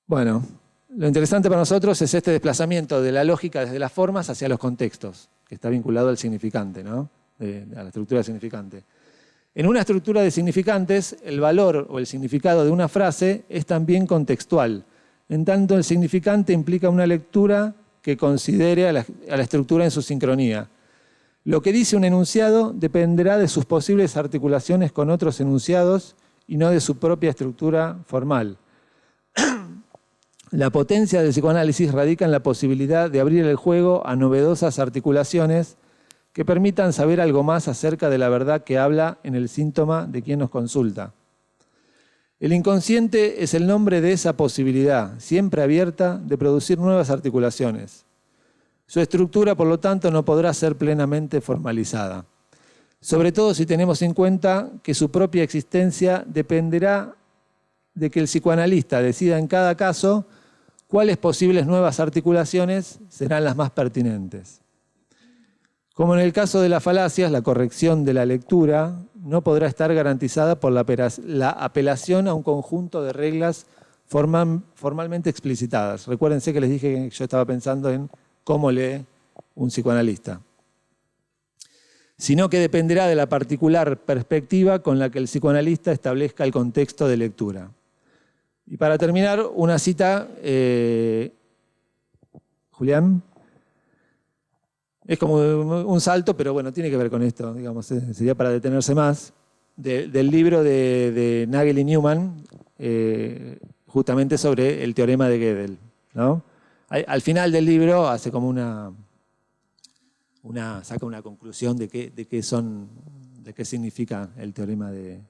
Speaker 4: Bueno, lo interesante para nosotros es este desplazamiento de la lógica desde las formas hacia los contextos, que está vinculado al significante, ¿no? A la estructura significante. En una estructura de significantes, el valor o el significado de una frase es también contextual. En tanto, el significante implica una lectura que considere a la estructura en su sincronía. Lo que dice un enunciado dependerá de sus posibles articulaciones con otros enunciados y no de su propia estructura formal. La potencia del psicoanálisis radica en la posibilidad de abrir el juego a novedosas articulaciones que permitan saber algo más acerca de la verdad que habla en el síntoma de quien nos consulta. El inconsciente es el nombre de esa posibilidad, siempre abierta, de producir nuevas articulaciones. Su estructura, por lo tanto, no podrá ser plenamente formalizada. Sobre todo si tenemos en cuenta que su propia existencia dependerá de que el psicoanalista decida en cada caso cuáles posibles nuevas articulaciones serán las más pertinentes. Como en el caso de las falacias, la corrección de la lectura no podrá estar garantizada por la apelación a un conjunto de reglas formalmente explicitadas. Recuérdense que les dije que yo estaba pensando en cómo lee un psicoanalista. Sino que dependerá de la particular perspectiva con la que el psicoanalista establezca el contexto de lectura. Y para terminar, una cita, Julián. Es como un salto, pero bueno, tiene que ver con esto, digamos, sería para detenerse más, del libro de Nagel y Newman, justamente sobre el teorema de Gödel, ¿no? Al final del libro hace como saca una conclusión de qué significa el teorema de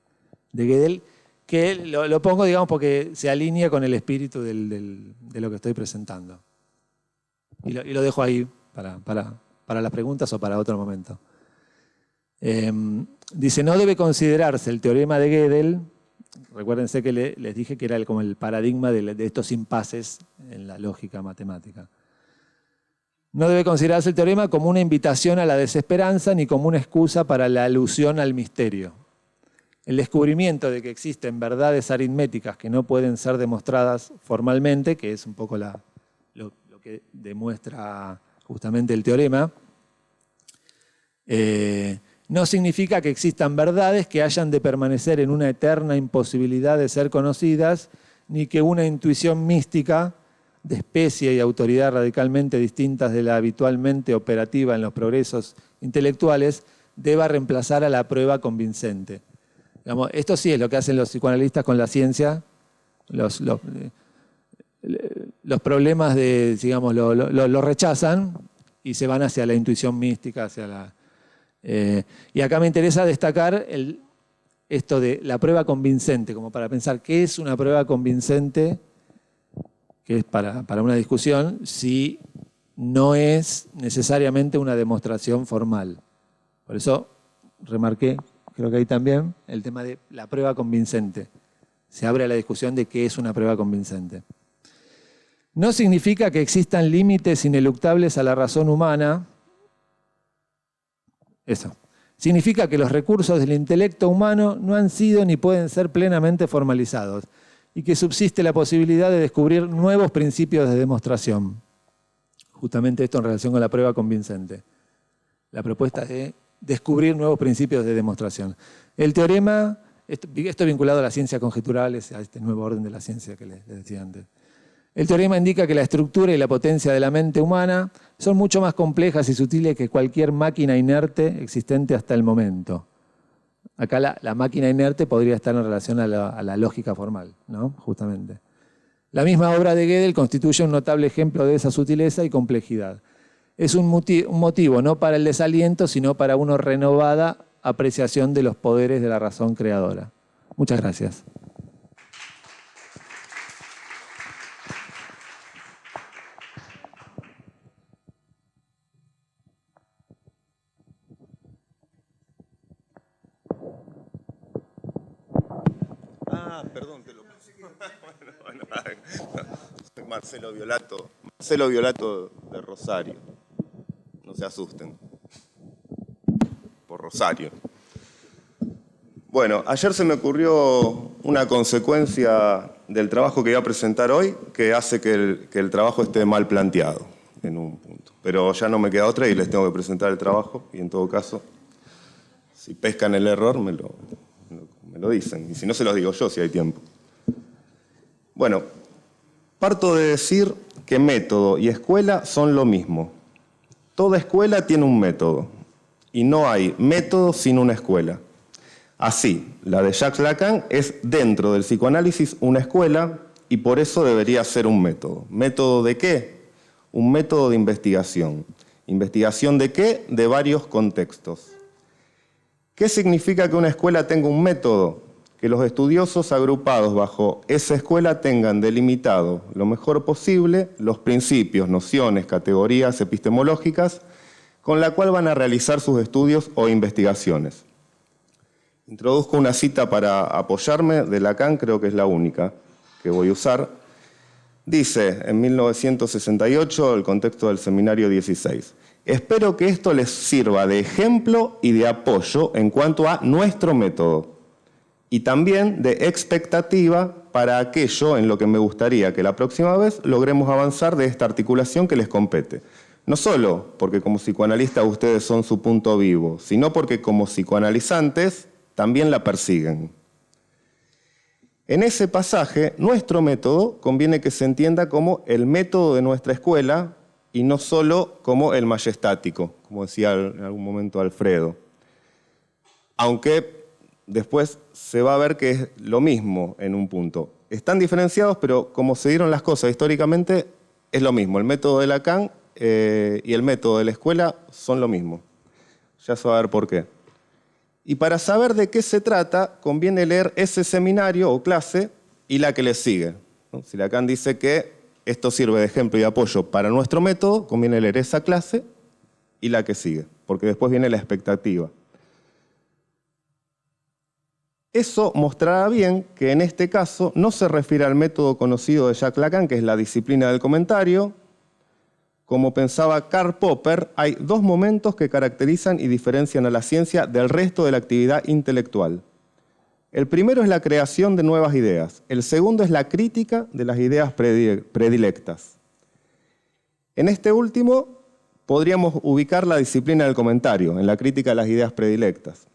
Speaker 4: Gödel, que lo pongo, digamos, porque se alinea con el espíritu de lo que estoy presentando. Y lo dejo ahí para las preguntas o para otro momento. Dice, no debe considerarse el teorema de Gödel, recuérdense que les dije que era como el paradigma de estos impases en la lógica matemática. No debe considerarse el teorema como una invitación a la desesperanza ni como una excusa para la alusión al misterio. El descubrimiento de que existen verdades aritméticas que no pueden ser demostradas formalmente, que es un poco lo que demuestra justamente el teorema, no significa que existan verdades que hayan de permanecer en una eterna imposibilidad de ser conocidas, ni que una intuición mística de especie y autoridad radicalmente distintas de la habitualmente operativa en los progresos intelectuales deba reemplazar a la prueba convincente. Digamos, esto sí es lo que hacen los psicoanalistas con la ciencia, los problemas digamos, lo rechazan y se van hacia la intuición mística, hacia y acá me interesa destacar esto de la prueba convincente, como para pensar qué es una prueba convincente, que es para una discusión, si no es necesariamente una demostración formal. Por eso remarqué, creo que ahí también, el tema de la prueba convincente. Se abre a la discusión de qué es una prueba convincente. No significa que existan límites ineluctables a la razón humana. Eso. Significa que los recursos del intelecto humano no han sido ni pueden ser plenamente formalizados y que subsiste la posibilidad de descubrir nuevos principios de demostración. Justamente esto en relación con la prueba convincente. La propuesta de descubrir nuevos principios de demostración. El teorema, esto vinculado a la ciencia conjetural, a este nuevo orden de la ciencia que les decía antes. El teorema indica que la estructura y la potencia de la mente humana son mucho más complejas y sutiles que cualquier máquina inerte existente hasta el momento. Acá la máquina inerte podría estar en relación a la lógica formal, ¿no? Justamente. La misma obra de Gödel constituye un notable ejemplo de esa sutileza y complejidad. Es un motivo no para el desaliento, sino para una renovada apreciación de los poderes de la razón creadora. Muchas gracias.
Speaker 5: Perdón, te lo bueno, soy Marcelo Violato de Rosario. No se asusten. Por Rosario. Bueno, ayer se me ocurrió una consecuencia del trabajo que voy a presentar hoy que hace que el trabajo esté mal planteado en un punto. Pero ya no me queda otra y les tengo que presentar el trabajo y en todo caso, si pescan el error, me lo dicen. Y si no, se los digo yo si hay tiempo. Bueno, parto de decir que método y escuela son lo mismo. Toda escuela tiene un método y no hay método sin una escuela. Así, la de Jacques Lacan es dentro del psicoanálisis una escuela y por eso debería ser un método. ¿Método de qué? Un método de investigación. ¿Investigación de qué? De varios contextos. ¿Qué significa que una escuela tenga un método? Que los estudiosos agrupados bajo esa escuela tengan delimitado lo mejor posible los principios, nociones, categorías epistemológicas con la cual van a realizar sus estudios o investigaciones. Introduzco una cita para apoyarme de Lacan, creo que es la única que voy a usar. Dice, en 1968, el contexto del Seminario 16, espero que esto les sirva de ejemplo y de apoyo en cuanto a nuestro método y también de expectativa para aquello en lo que me gustaría que la próxima vez logremos avanzar de esta articulación que les compete. No solo porque como psicoanalistas ustedes son su punto vivo, sino porque como psicoanalizantes también la persiguen. En ese pasaje, nuestro método conviene que se entienda como el método de nuestra escuela y no solo como el majestático, como decía en algún momento Alfredo. Aunque después se va a ver que es lo mismo en un punto. Están diferenciados, pero como se dieron las cosas históricamente, es lo mismo. El método de Lacan y el método de la escuela son lo mismo. Ya se va a ver por qué. Y para saber de qué se trata, conviene leer ese seminario o clase y la que le sigue, ¿no? Si Lacan dice que esto sirve de ejemplo y apoyo para nuestro método, conviene leer esa clase y la que sigue, porque después viene la expectativa. Eso mostrará bien que en este caso no se refiere al método conocido de Jacques Lacan, que es la disciplina del comentario. Como pensaba Karl Popper, hay dos momentos que caracterizan y diferencian a la ciencia del resto de la actividad intelectual. El primero es la creación de nuevas ideas. El segundo es la crítica de las ideas predilectas. En este último podríamos ubicar la disciplina del comentario, en la crítica de las ideas predilectas.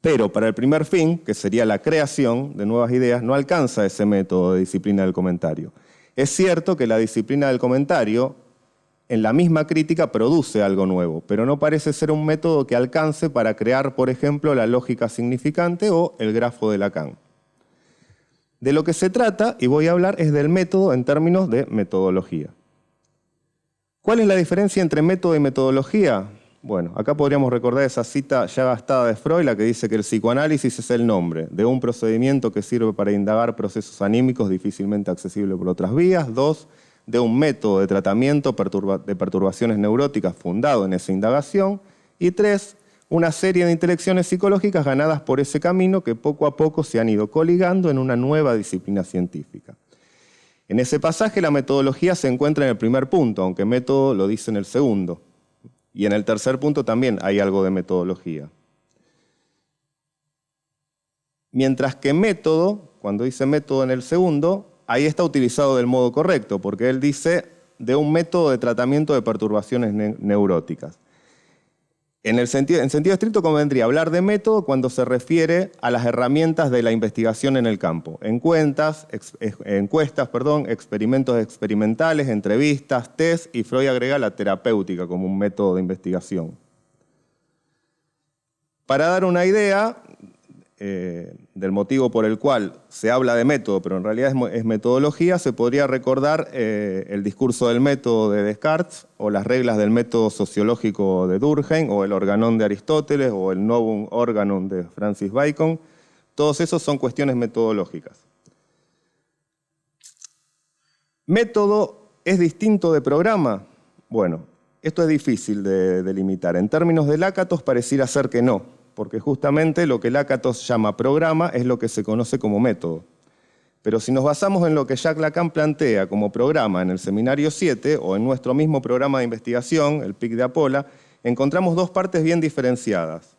Speaker 5: Pero para el primer fin, que sería la creación de nuevas ideas, no alcanza ese método de disciplina del comentario. Es cierto que la disciplina del comentario, en la misma crítica, produce algo nuevo, pero no parece ser un método que alcance para crear, por ejemplo, la lógica significante o el grafo de Lacan. De lo que se trata, y voy a hablar, es del método en términos de metodología. ¿Cuál es la diferencia entre método y metodología? Bueno, acá podríamos recordar esa cita ya gastada de Freud, la que dice que el psicoanálisis es el nombre de un procedimiento que sirve para indagar procesos anímicos difícilmente accesibles por otras vías. 2, de un método de tratamiento de perturbaciones neuróticas fundado en esa indagación. Y 3, una serie de intelecciones psicológicas ganadas por ese camino que poco a poco se han ido coligando en una nueva disciplina científica. En ese pasaje la metodología se encuentra en el primer punto, aunque método lo dice en el segundo. Y en el tercer punto también hay algo de metodología. Mientras que método, cuando dice método en el segundo, ahí está utilizado del modo correcto, porque él dice de un método de tratamiento de perturbaciones neuróticas. En sentido estricto convendría hablar de método cuando se refiere a las herramientas de la investigación en el campo. Encuestas, experimentos experimentales, entrevistas, test, y Freud agrega la terapéutica como un método de investigación. Para dar una idea del motivo por el cual se habla de método, pero en realidad es metodología, se podría recordar el discurso del método de Descartes, o las reglas del método sociológico de Durkheim, o el organón de Aristóteles, o el novum organum de Francis Bacon. Todos esos son cuestiones metodológicas. ¿Método es distinto de programa? Bueno, esto es difícil de delimitar. En términos de Lakatos pareciera ser que no, porque justamente lo que Lakatos llama programa es lo que se conoce como método. Pero si nos basamos en lo que Jacques Lacan plantea como programa en el Seminario 7 o en nuestro mismo programa de investigación, el PIC de Apola, encontramos dos partes bien diferenciadas.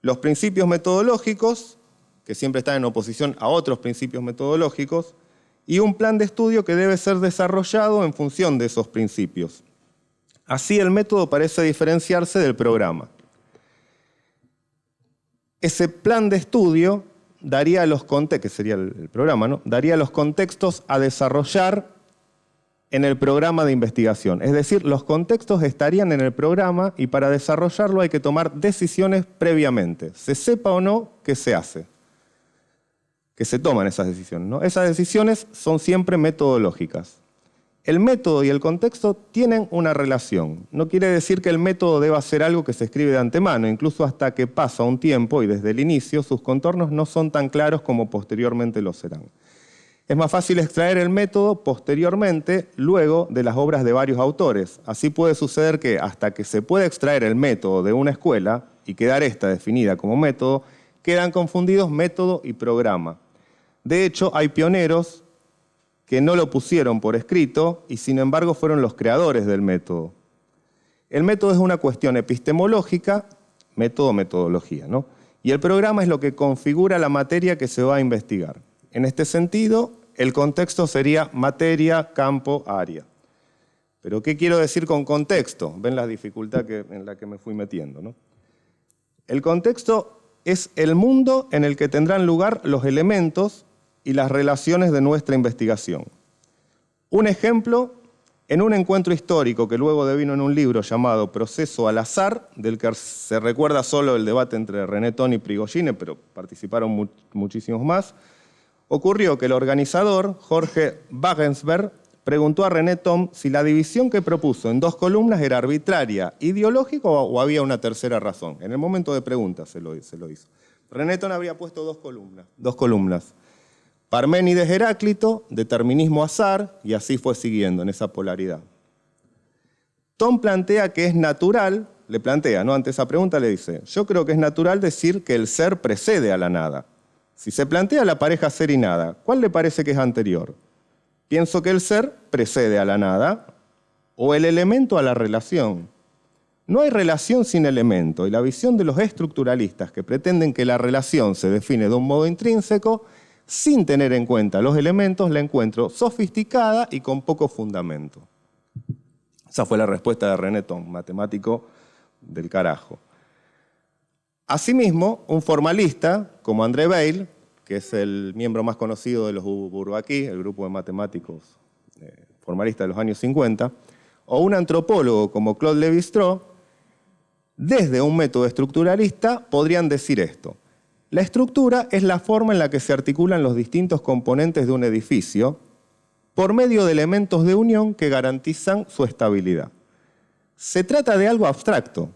Speaker 5: Los principios metodológicos, que siempre están en oposición a otros principios metodológicos, y un plan de estudio que debe ser desarrollado en función de esos principios. Así el método parece diferenciarse del programa. Ese plan de estudio daría los contextos, que sería el programa, ¿no? Daría los contextos a desarrollar en el programa de investigación. Es decir, los contextos estarían en el programa y para desarrollarlo hay que tomar decisiones previamente, se sepa o no qué se hace, que se toman esas decisiones, ¿no? Esas decisiones son siempre metodológicas. El método y el contexto tienen una relación. No quiere decir que el método deba ser algo que se escribe de antemano, incluso hasta que pasa un tiempo y desde el inicio sus contornos no son tan claros como posteriormente lo serán. Es más fácil extraer el método posteriormente, luego de las obras de varios autores. Así puede suceder que hasta que se pueda extraer el método de una escuela y quedar esta definida como método, quedan confundidos método y programa. De hecho, hay pioneros que no lo pusieron por escrito y sin embargo fueron los creadores del método. El método es una cuestión epistemológica, método, metodología, ¿no? Y el programa es lo que configura la materia que se va a investigar. En este sentido, el contexto sería materia, campo, área. Pero ¿qué quiero decir con contexto? Ven la dificultad en la que me fui metiendo, ¿no? El contexto es el mundo en el que tendrán lugar los elementos y las relaciones de nuestra investigación. Un ejemplo, en un encuentro histórico que luego devino en un libro llamado Proceso al azar, del que se recuerda solo el debate entre René Thom y Prigogine, pero participaron muchísimos más, ocurrió que el organizador, Jorge Wagensberg, preguntó a René Thom si la división que propuso en 2 columnas era arbitraria, ideológica o había una tercera razón. En el momento de preguntas se lo hizo. René Thom había puesto 2 columnas. Parménides Heráclito, determinismo azar, y así fue siguiendo en esa polaridad. Thom plantea que es natural, le plantea, ¿no? Ante esa pregunta le dice, yo creo que es natural decir que el ser precede a la nada. Si se plantea la pareja ser y nada, ¿cuál le parece que es anterior? Pienso que el ser precede a la nada o el elemento a la relación. No hay relación sin elemento, y la visión de los estructuralistas que pretenden que la relación se define de un modo intrínseco sin tener en cuenta los elementos, la encuentro sofisticada y con poco fundamento. Esa fue la respuesta de René Thom, matemático del carajo. Asimismo, un formalista como André Weil, que es el miembro más conocido de los Bourbaki, el grupo de matemáticos formalistas de los años 50, o un antropólogo como Claude Lévi-Strauss, desde un método estructuralista podrían decir esto. La estructura es la forma en la que se articulan los distintos componentes de un edificio por medio de elementos de unión que garantizan su estabilidad. Se trata de algo abstracto.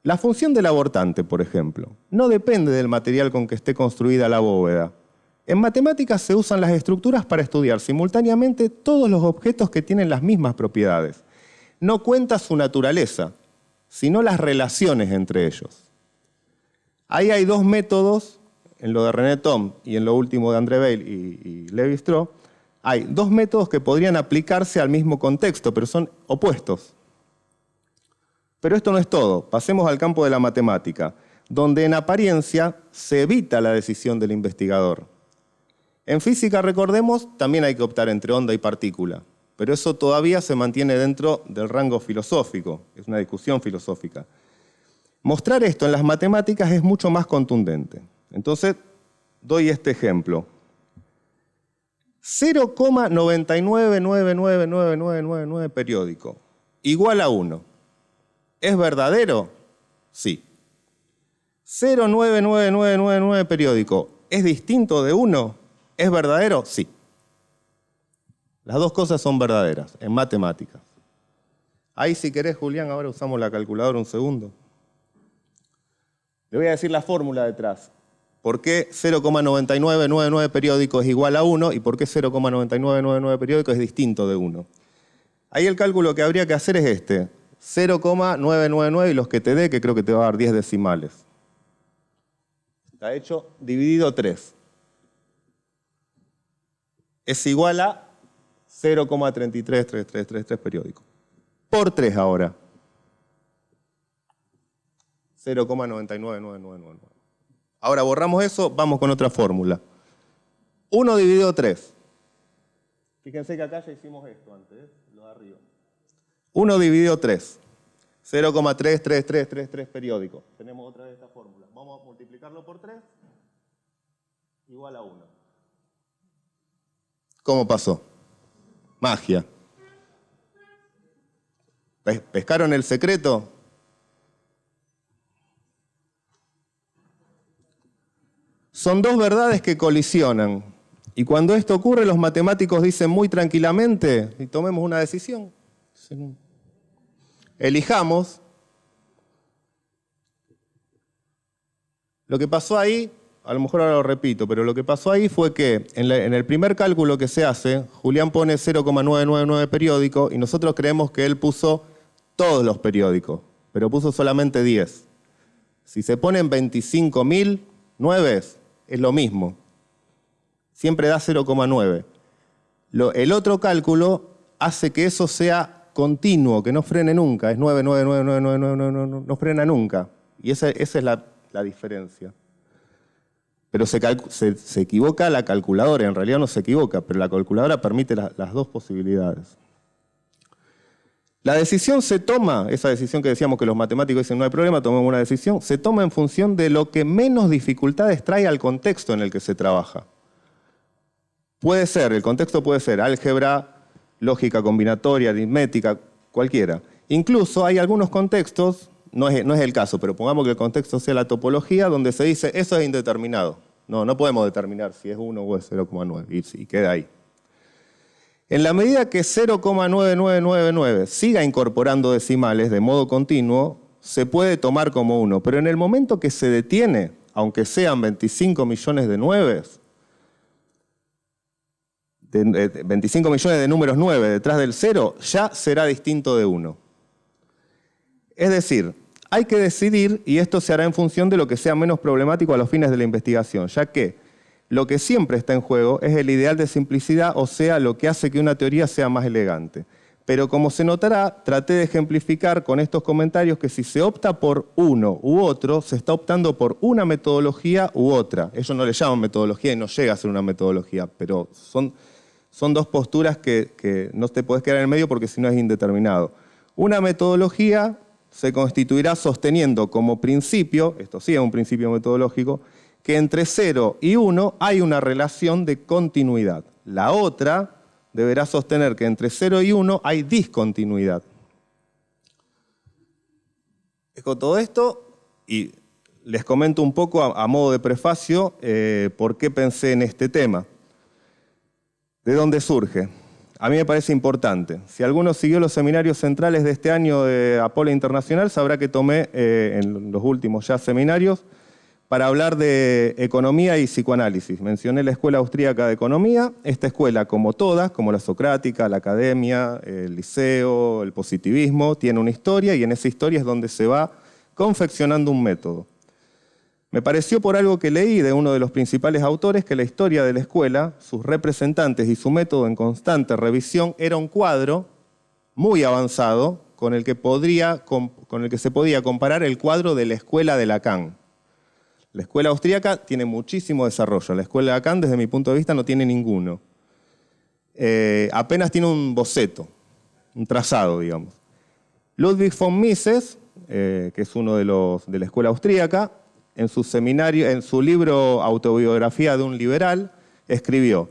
Speaker 5: La función del abortante, por ejemplo, no depende del material con que esté construida la bóveda. En matemáticas se usan las estructuras para estudiar simultáneamente todos los objetos que tienen las mismas propiedades. No cuenta su naturaleza, sino las relaciones entre ellos. Ahí hay 2 métodos, en lo de René Thom y en lo último de André Weil y Lévi-Strauss, hay 2 métodos que podrían aplicarse al mismo contexto, pero son opuestos. Pero esto no es todo. Pasemos al campo de la matemática, donde en apariencia se evita la decisión del investigador. En física, recordemos, también hay que optar entre onda y partícula, pero eso todavía se mantiene dentro del rango filosófico, es una discusión filosófica. Mostrar esto en las matemáticas es mucho más contundente. Entonces, doy este ejemplo. 0,9999999 periódico igual a 1. ¿Es verdadero? Sí. 0,99999 periódico ¿es distinto de 1? ¿Es verdadero? Sí. Las dos cosas son verdaderas en matemáticas. Ahí si querés, Julián, ahora usamos la calculadora un segundo. Le voy a decir la fórmula detrás. ¿Por qué 0,9999 periódico es igual a 1 y por qué 0,9999 periódico es distinto de 1? Ahí el cálculo que habría que hacer es este. 0,999 y los que te dé, que creo que te va a dar 10 decimales. Está hecho dividido 3. Es igual a 0,333333 periódico. Por 3 ahora. 0,999999. Ahora borramos eso, vamos con otra fórmula. 1 dividido 3. Fíjense que acá ya hicimos esto antes, lo de arriba. 1 dividido 3. 0,33333 periódico. Tenemos otra vez esta fórmula. Vamos a multiplicarlo por 3. Igual a 1. ¿Cómo pasó? Magia. ¿Pescaron el secreto? Son dos verdades que colisionan. Y cuando esto ocurre, los matemáticos dicen muy tranquilamente, y tomemos una decisión. Elijamos. Lo que pasó ahí, a lo mejor ahora lo repito, pero lo que pasó ahí fue que en el primer cálculo que se hace, Julián pone 0,999 periódico y nosotros creemos que él puso todos los periódicos, pero puso solamente 10. Si se ponen 25.000 nueves, es lo mismo. Siempre da 0,9. El otro cálculo hace que eso sea continuo, que no frene nunca. Es 9, 9, 9, 9, 9, 9, 9, 9, no frena nunca. Y esa es la diferencia. Pero se equivoca la calculadora, en realidad no se equivoca, pero la calculadora permite las dos posibilidades. La decisión se toma, esa decisión que decíamos que los matemáticos dicen no hay problema, tomemos una decisión, se toma en función de lo que menos dificultades trae al contexto en el que se trabaja. Puede ser, el contexto puede ser álgebra, lógica combinatoria, aritmética, cualquiera. Incluso hay algunos contextos, no es el caso, pero pongamos que el contexto sea la topología, donde se dice eso es indeterminado. No podemos determinar si es 1 o es 0,9 y queda ahí. En la medida que 0,9999 siga incorporando decimales de modo continuo, se puede tomar como 1, pero en el momento que se detiene, aunque sean 25 millones de 9, 25 millones de números 9 detrás del 0, ya será distinto de 1. Es decir, hay que decidir, y esto se hará en función de lo que sea menos problemático a los fines de la investigación, ya que lo que siempre está en juego es el ideal de simplicidad, o sea, lo que hace que una teoría sea más elegante. Pero como se notará, traté de ejemplificar con estos comentarios que si se opta por uno u otro, se está optando por una metodología u otra. Ellos no le llaman metodología y no llega a ser una metodología, pero son dos posturas que no te podés quedar en el medio porque si no es indeterminado. Una metodología se constituirá sosteniendo como principio, esto sí es un principio metodológico, que entre 0 y 1 hay una relación de continuidad. La otra deberá sostener que entre 0 y 1 hay discontinuidad. Dejo todo esto y les comento un poco a modo de prefacio por qué pensé en este tema. ¿De dónde surge? A mí me parece importante. Si alguno siguió los seminarios centrales de este año de Apolo Internacional, sabrá que tomé en los últimos ya seminarios para hablar de economía y psicoanálisis. Mencioné la Escuela Austríaca de Economía. Esta escuela, como todas, como la socrática, la academia, el liceo, el positivismo, tiene una historia y en esa historia es donde se va confeccionando un método. Me pareció por algo que leí de uno de los principales autores que la historia de la escuela, sus representantes y su método en constante revisión era un cuadro muy avanzado con el que se podía comparar el cuadro de la escuela de Lacan. La escuela austríaca tiene muchísimo desarrollo. La escuela de Lacan, desde mi punto de vista, no tiene ninguno. Apenas tiene un boceto, un trazado, digamos. Ludwig von Mises que es uno de la escuela austríaca, en su libro Autobiografía de un liberal, escribió: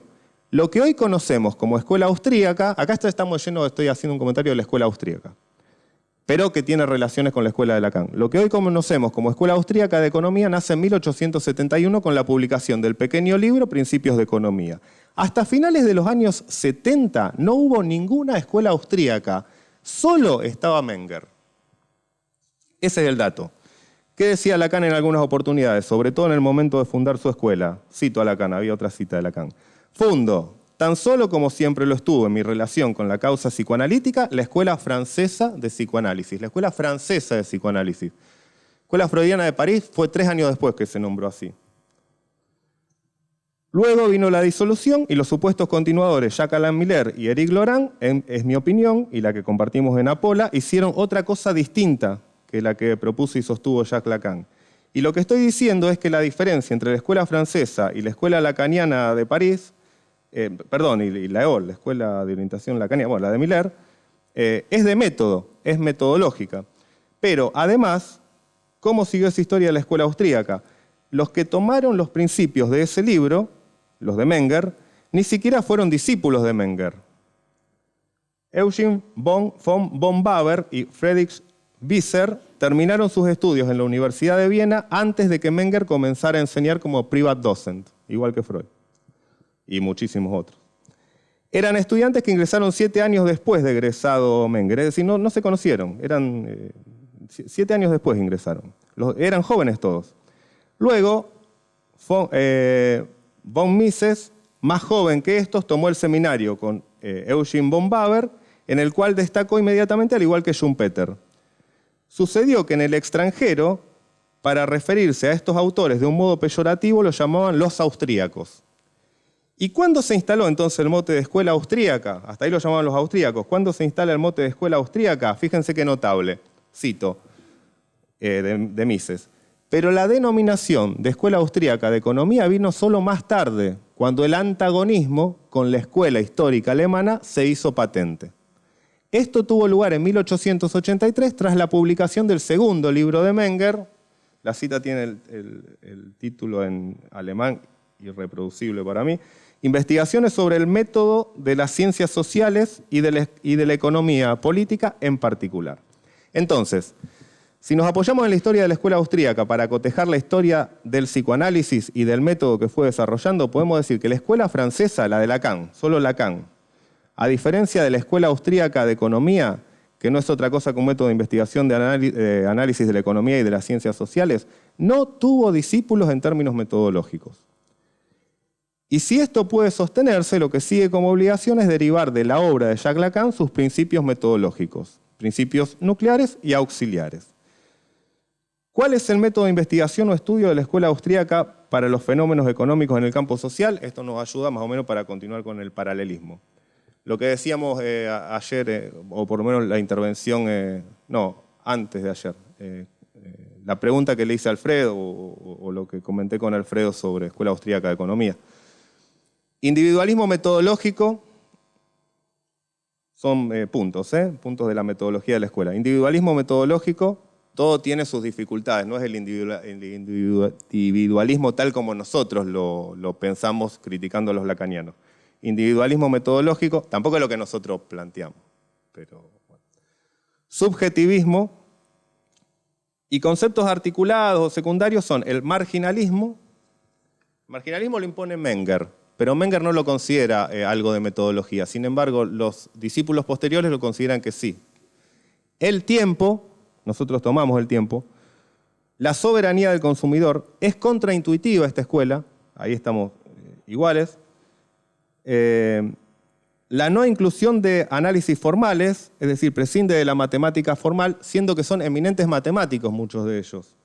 Speaker 5: lo que hoy conocemos como escuela austríaca, acá estoy haciendo un comentario de la escuela austríaca, pero que tiene relaciones con la escuela de Lacan. Lo que hoy conocemos como escuela austríaca de economía nace en 1871 con la publicación del pequeño libro Principios de Economía. Hasta finales de los años 70 no hubo ninguna escuela austríaca, solo estaba Menger. Ese es el dato. ¿Qué decía Lacan en algunas oportunidades? Sobre todo en el momento de fundar su escuela. Cito a Lacan, había otra cita de Lacan. Fundo, tan solo como siempre lo estuvo en mi relación con la causa psicoanalítica, la Escuela Francesa de Psicoanálisis. La Escuela Francesa de Psicoanálisis. Escuela Freudiana de París fue 3 años después que se nombró así. Luego vino la disolución y los supuestos continuadores Jacques Alain Miller y Éric Laurent, es mi opinión, y la que compartimos en Apola, hicieron otra cosa distinta que la que propuso y sostuvo Jacques Lacan. Y lo que estoy diciendo es que la diferencia entre la escuela francesa y la escuela lacaniana de París, y la EOL, la Escuela de Orientación Lacaniana, bueno, la de Miller, es de método, es metodológica. Pero además, ¿cómo siguió esa historia de la escuela austríaca? Los que tomaron los principios de ese libro, los de Menger, ni siquiera fueron discípulos de Menger. Eugen von Baber y Friedrich Visser terminaron sus estudios en la Universidad de Viena antes de que Menger comenzara a enseñar como private docent, igual que Freud y muchísimos otros. Eran estudiantes que ingresaron 7 años después de egresado Menger, es decir, no se conocieron, 7 años después ingresaron. Eran jóvenes todos. Luego, von Mises, más joven que estos, tomó el seminario con Eugen von Baber, en el cual destacó inmediatamente, al igual que Schumpeter. Sucedió que en el extranjero, para referirse a estos autores de un modo peyorativo, los llamaban los austríacos. ¿Y cuándo se instaló entonces el mote de escuela austríaca? Hasta ahí lo llamaban los austríacos. ¿Cuándo se instala el mote de escuela austríaca? Fíjense qué notable. Cito de Mises. Pero la denominación de escuela austríaca de economía vino solo más tarde, cuando el antagonismo con la escuela histórica alemana se hizo patente. Esto tuvo lugar en 1883 tras la publicación del segundo libro de Menger. La cita tiene el título en alemán, irreproducible para mí. Investigaciones sobre el método de las ciencias sociales y de la economía política en particular. Entonces, si nos apoyamos en la historia de la escuela austríaca para cotejar la historia del psicoanálisis y del método que fue desarrollando, podemos decir que la escuela francesa, la de Lacan, solo Lacan, a diferencia de la escuela austríaca de economía, que no es otra cosa que un método de investigación de análisis de la economía y de las ciencias sociales, no tuvo discípulos en términos metodológicos. Y si esto puede sostenerse, lo que sigue como obligación es derivar de la obra de Jacques Lacan sus principios metodológicos, principios nucleares y auxiliares. ¿Cuál es el método de investigación o estudio de la escuela austríaca para los fenómenos económicos en el campo social? Esto nos ayuda más o menos para continuar con el paralelismo. Lo que decíamos ayer, o por lo menos la intervención, antes de ayer, la pregunta que le hice a Alfredo, o lo que comenté con Alfredo sobre Escuela Austríaca de Economía. Individualismo metodológico son puntos de la metodología de la escuela. Individualismo metodológico, todo tiene sus dificultades, no es el individualismo tal como nosotros lo pensamos criticando a los lacanianos. Individualismo metodológico, tampoco es lo que nosotros planteamos, pero bueno. Subjetivismo y conceptos articulados o secundarios son el marginalismo. El marginalismo lo impone Menger, pero Menger no lo considera algo de metodología. Sin embargo, los discípulos posteriores lo consideran que sí. El tiempo, nosotros tomamos el tiempo. La soberanía del consumidor, es contraintuitiva esta escuela, ahí estamos iguales. La no inclusión de análisis formales, es decir, prescinde de la matemática formal, siendo que son eminentes matemáticos muchos de ellos.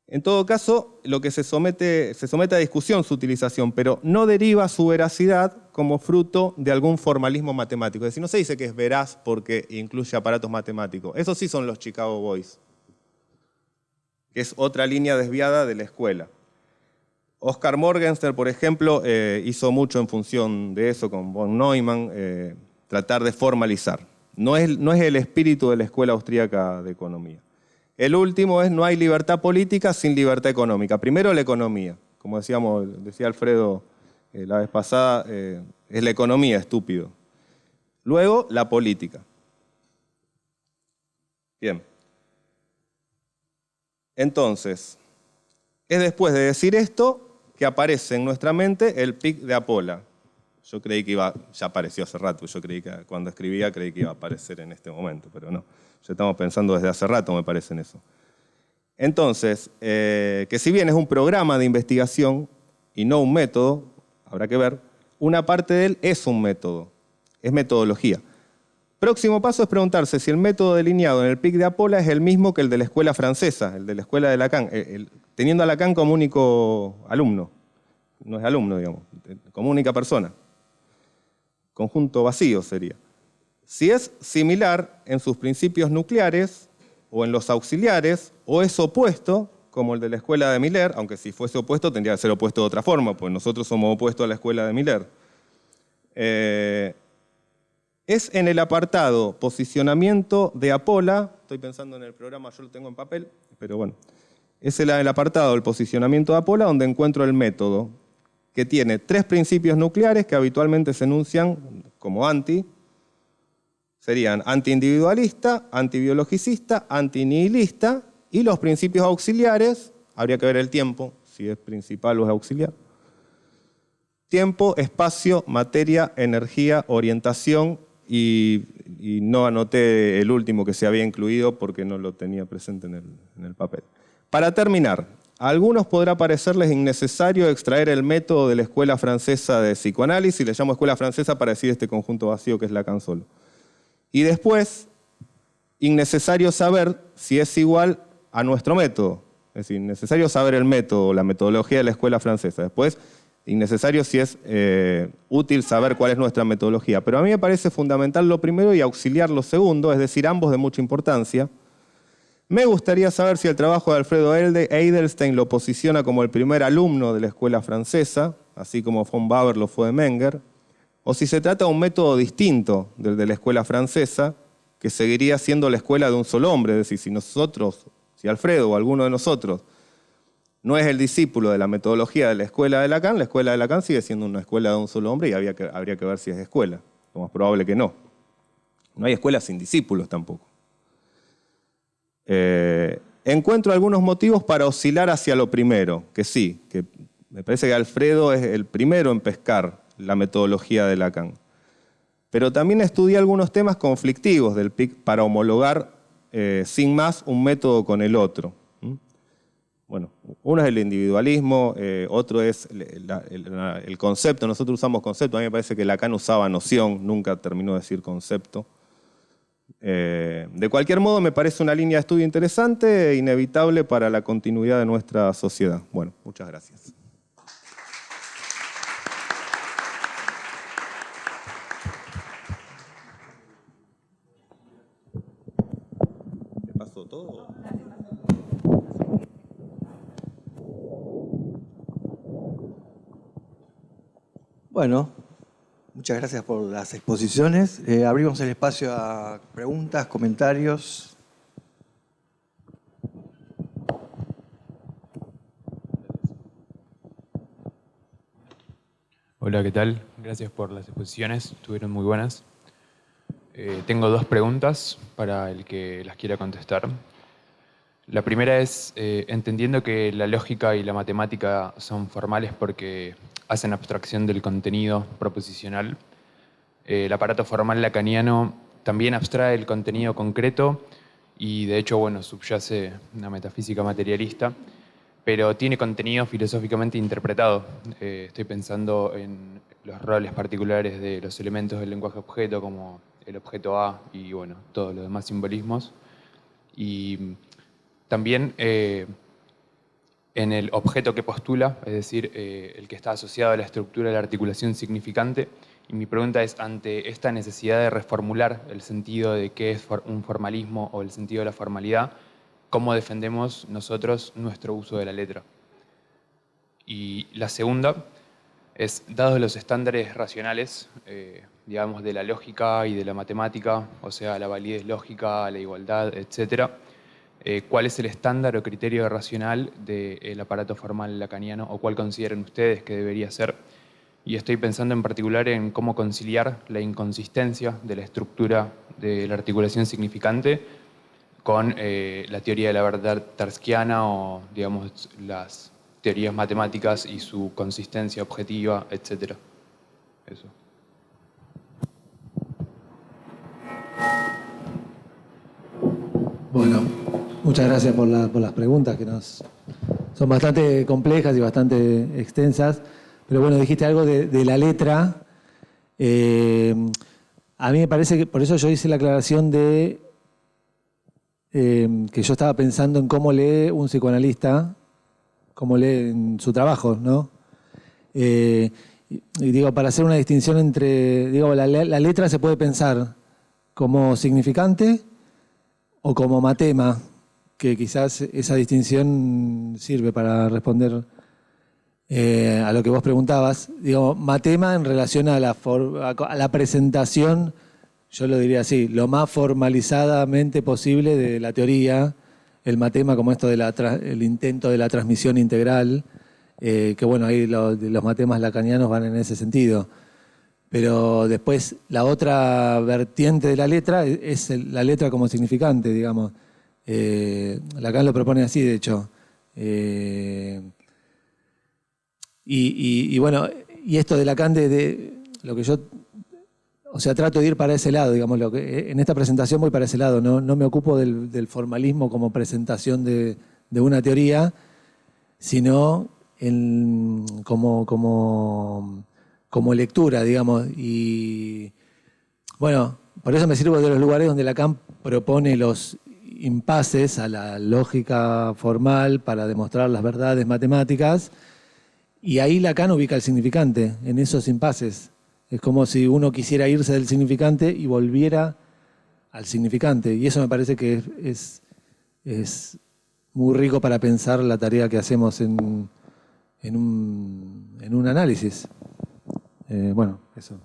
Speaker 5: En todo caso, lo que se somete a discusión su utilización, pero no deriva su veracidad como fruto de algún formalismo matemático. Es decir, no se dice que es veraz porque incluye aparatos matemáticos. Esos sí son los Chicago Boys, que es otra línea desviada de la escuela. Oscar Morgenstern, por ejemplo, hizo mucho en función de eso con von Neumann, tratar de formalizar. No es el espíritu de la escuela austríaca de economía. El último es: no hay libertad política sin libertad económica. Primero la economía. Como decía Alfredo la vez pasada, es la economía, estúpido. Luego la política. Bien. Entonces, es después de decir esto que aparece en nuestra mente el PIC de Apola. Yo creí que ya apareció hace rato, yo creí que cuando escribía creí que iba a aparecer en este momento, pero no. Ya estamos pensando desde hace rato, me parece, en eso. Entonces, que si bien es un programa de investigación y no un método, habrá que ver, una parte de él es un método, es metodología. Próximo paso es preguntarse si el método delineado en el PIC de Apola es el mismo que el de la escuela francesa, el de la escuela de Lacan, teniendo a Lacan como único alumno. No es alumno, digamos, como única persona. Conjunto vacío sería. Si es similar en sus principios nucleares o en los auxiliares, o es opuesto, como el de la escuela de Miller, aunque si fuese opuesto tendría que ser opuesto de otra forma, pues nosotros somos opuestos a la escuela de Miller. Es en el apartado posicionamiento de Apola, estoy pensando en el programa, yo lo tengo en papel, pero bueno, es el apartado del posicionamiento de Apola donde encuentro el método, que tiene 3 principios nucleares que habitualmente se enuncian como anti, serían antiindividualista, antibiologicista, antinihilista, y los principios auxiliares, habría que ver el tiempo, si es principal o es auxiliar. Tiempo, espacio, materia, energía, orientación, y no anoté el último que se había incluido porque no lo tenía presente en el papel. Para terminar, a algunos podrá parecerles innecesario extraer el método de la escuela francesa de psicoanálisis, le llamo escuela francesa para decir este conjunto vacío que es Lacan solo. Y después, innecesario saber si es igual a nuestro método. Es decir, necesario saber el método, la metodología de la escuela francesa. Después, innecesario si es útil saber cuál es nuestra metodología. Pero a mí me parece fundamental lo primero y auxiliar lo segundo, es decir, ambos de mucha importancia. Me gustaría saber si el trabajo de Alfredo Edelstein lo posiciona como el primer alumno de la escuela francesa, así como von Baber lo fue de Menger, o si se trata de un método distinto del de la escuela francesa, que seguiría siendo la escuela de un solo hombre. Es decir, si Alfredo o alguno de nosotros no es el discípulo de la metodología de la escuela de Lacan sigue siendo una escuela de un solo hombre y habría que ver si es escuela. Lo más probable que no. No hay escuela sin discípulos tampoco. Encuentro algunos motivos para oscilar hacia lo primero, que sí, que me parece que Alfredo es el primero en pescar la metodología de Lacan. Pero también estudié algunos temas conflictivos del PIC para homologar sin más un método con el otro. Bueno, uno es el individualismo, otro es el concepto. Nosotros usamos concepto, a mí me parece que Lacan usaba noción, nunca terminó de decir concepto. De cualquier modo, me parece una línea de estudio interesante e inevitable para la continuidad de nuestra sociedad. Bueno, muchas gracias. ¿Me pasó todo?
Speaker 1: Bueno, muchas gracias por las exposiciones. Abrimos el espacio a preguntas, comentarios.
Speaker 6: Hola, ¿qué tal? Gracias por las exposiciones, estuvieron muy buenas. Tengo 2 preguntas para el que las quiera contestar. La primera es, entendiendo que la lógica y la matemática son formales porque hacen abstracción del contenido proposicional, el aparato formal lacaniano también abstrae el contenido concreto y de hecho, bueno, subyace una metafísica materialista, pero tiene contenido filosóficamente interpretado. Estoy pensando en los roles particulares de los elementos del lenguaje objeto, como el objeto A y bueno, todos los demás simbolismos. Y también en el objeto que postula, es decir, el que está asociado a la estructura de la articulación significante. Y mi pregunta es, ante esta necesidad de reformular el sentido de qué es un formalismo o el sentido de la formalidad, ¿cómo defendemos nosotros nuestro uso de la letra? Y la segunda es, dados los estándares racionales, digamos, de la lógica y de la matemática, o sea, la validez lógica, la igualdad, etc., ¿cuál es el estándar o criterio racional del aparato formal lacaniano o cuál consideran ustedes que debería ser? Y estoy pensando en particular en cómo conciliar la inconsistencia de la estructura de la articulación significante con la teoría de la verdad tarskiana o, digamos, las teorías matemáticas y su consistencia objetiva, etc. Eso.
Speaker 4: Bueno, muchas gracias por las preguntas que son bastante complejas y bastante extensas. Pero bueno, dijiste algo de la letra. A mí me parece que, por eso yo hice la aclaración de que yo estaba pensando en cómo lee un psicoanalista, cómo lee en su trabajo, ¿no? Y digo, para hacer una distinción entre, digo, la letra se puede pensar como significante o como matema, que quizás esa distinción sirve para responder a lo que vos preguntabas. Digo, matema en relación a la presentación, yo lo diría así, lo más formalizadamente posible de la teoría, el matema como esto el intento de la transmisión integral, que bueno, ahí los matemas lacanianos van en ese sentido. Pero después la otra vertiente de la letra es la letra como significante, digamos. Lacan lo propone así, de hecho. Y bueno, y esto de Lacan, de lo que yo, o sea, trato de ir para ese lado, digamos, en esta presentación voy para ese lado, no me ocupo del formalismo como presentación de una teoría, sino como lectura, digamos. Y bueno, por eso me sirvo de los lugares donde Lacan propone los impases a la lógica formal para demostrar las verdades matemáticas, y ahí Lacan ubica el significante, en esos impases. Es como si uno quisiera irse del significante y volviera al significante, y eso me parece que es muy rico para pensar la tarea que hacemos en un análisis. Bueno, eso.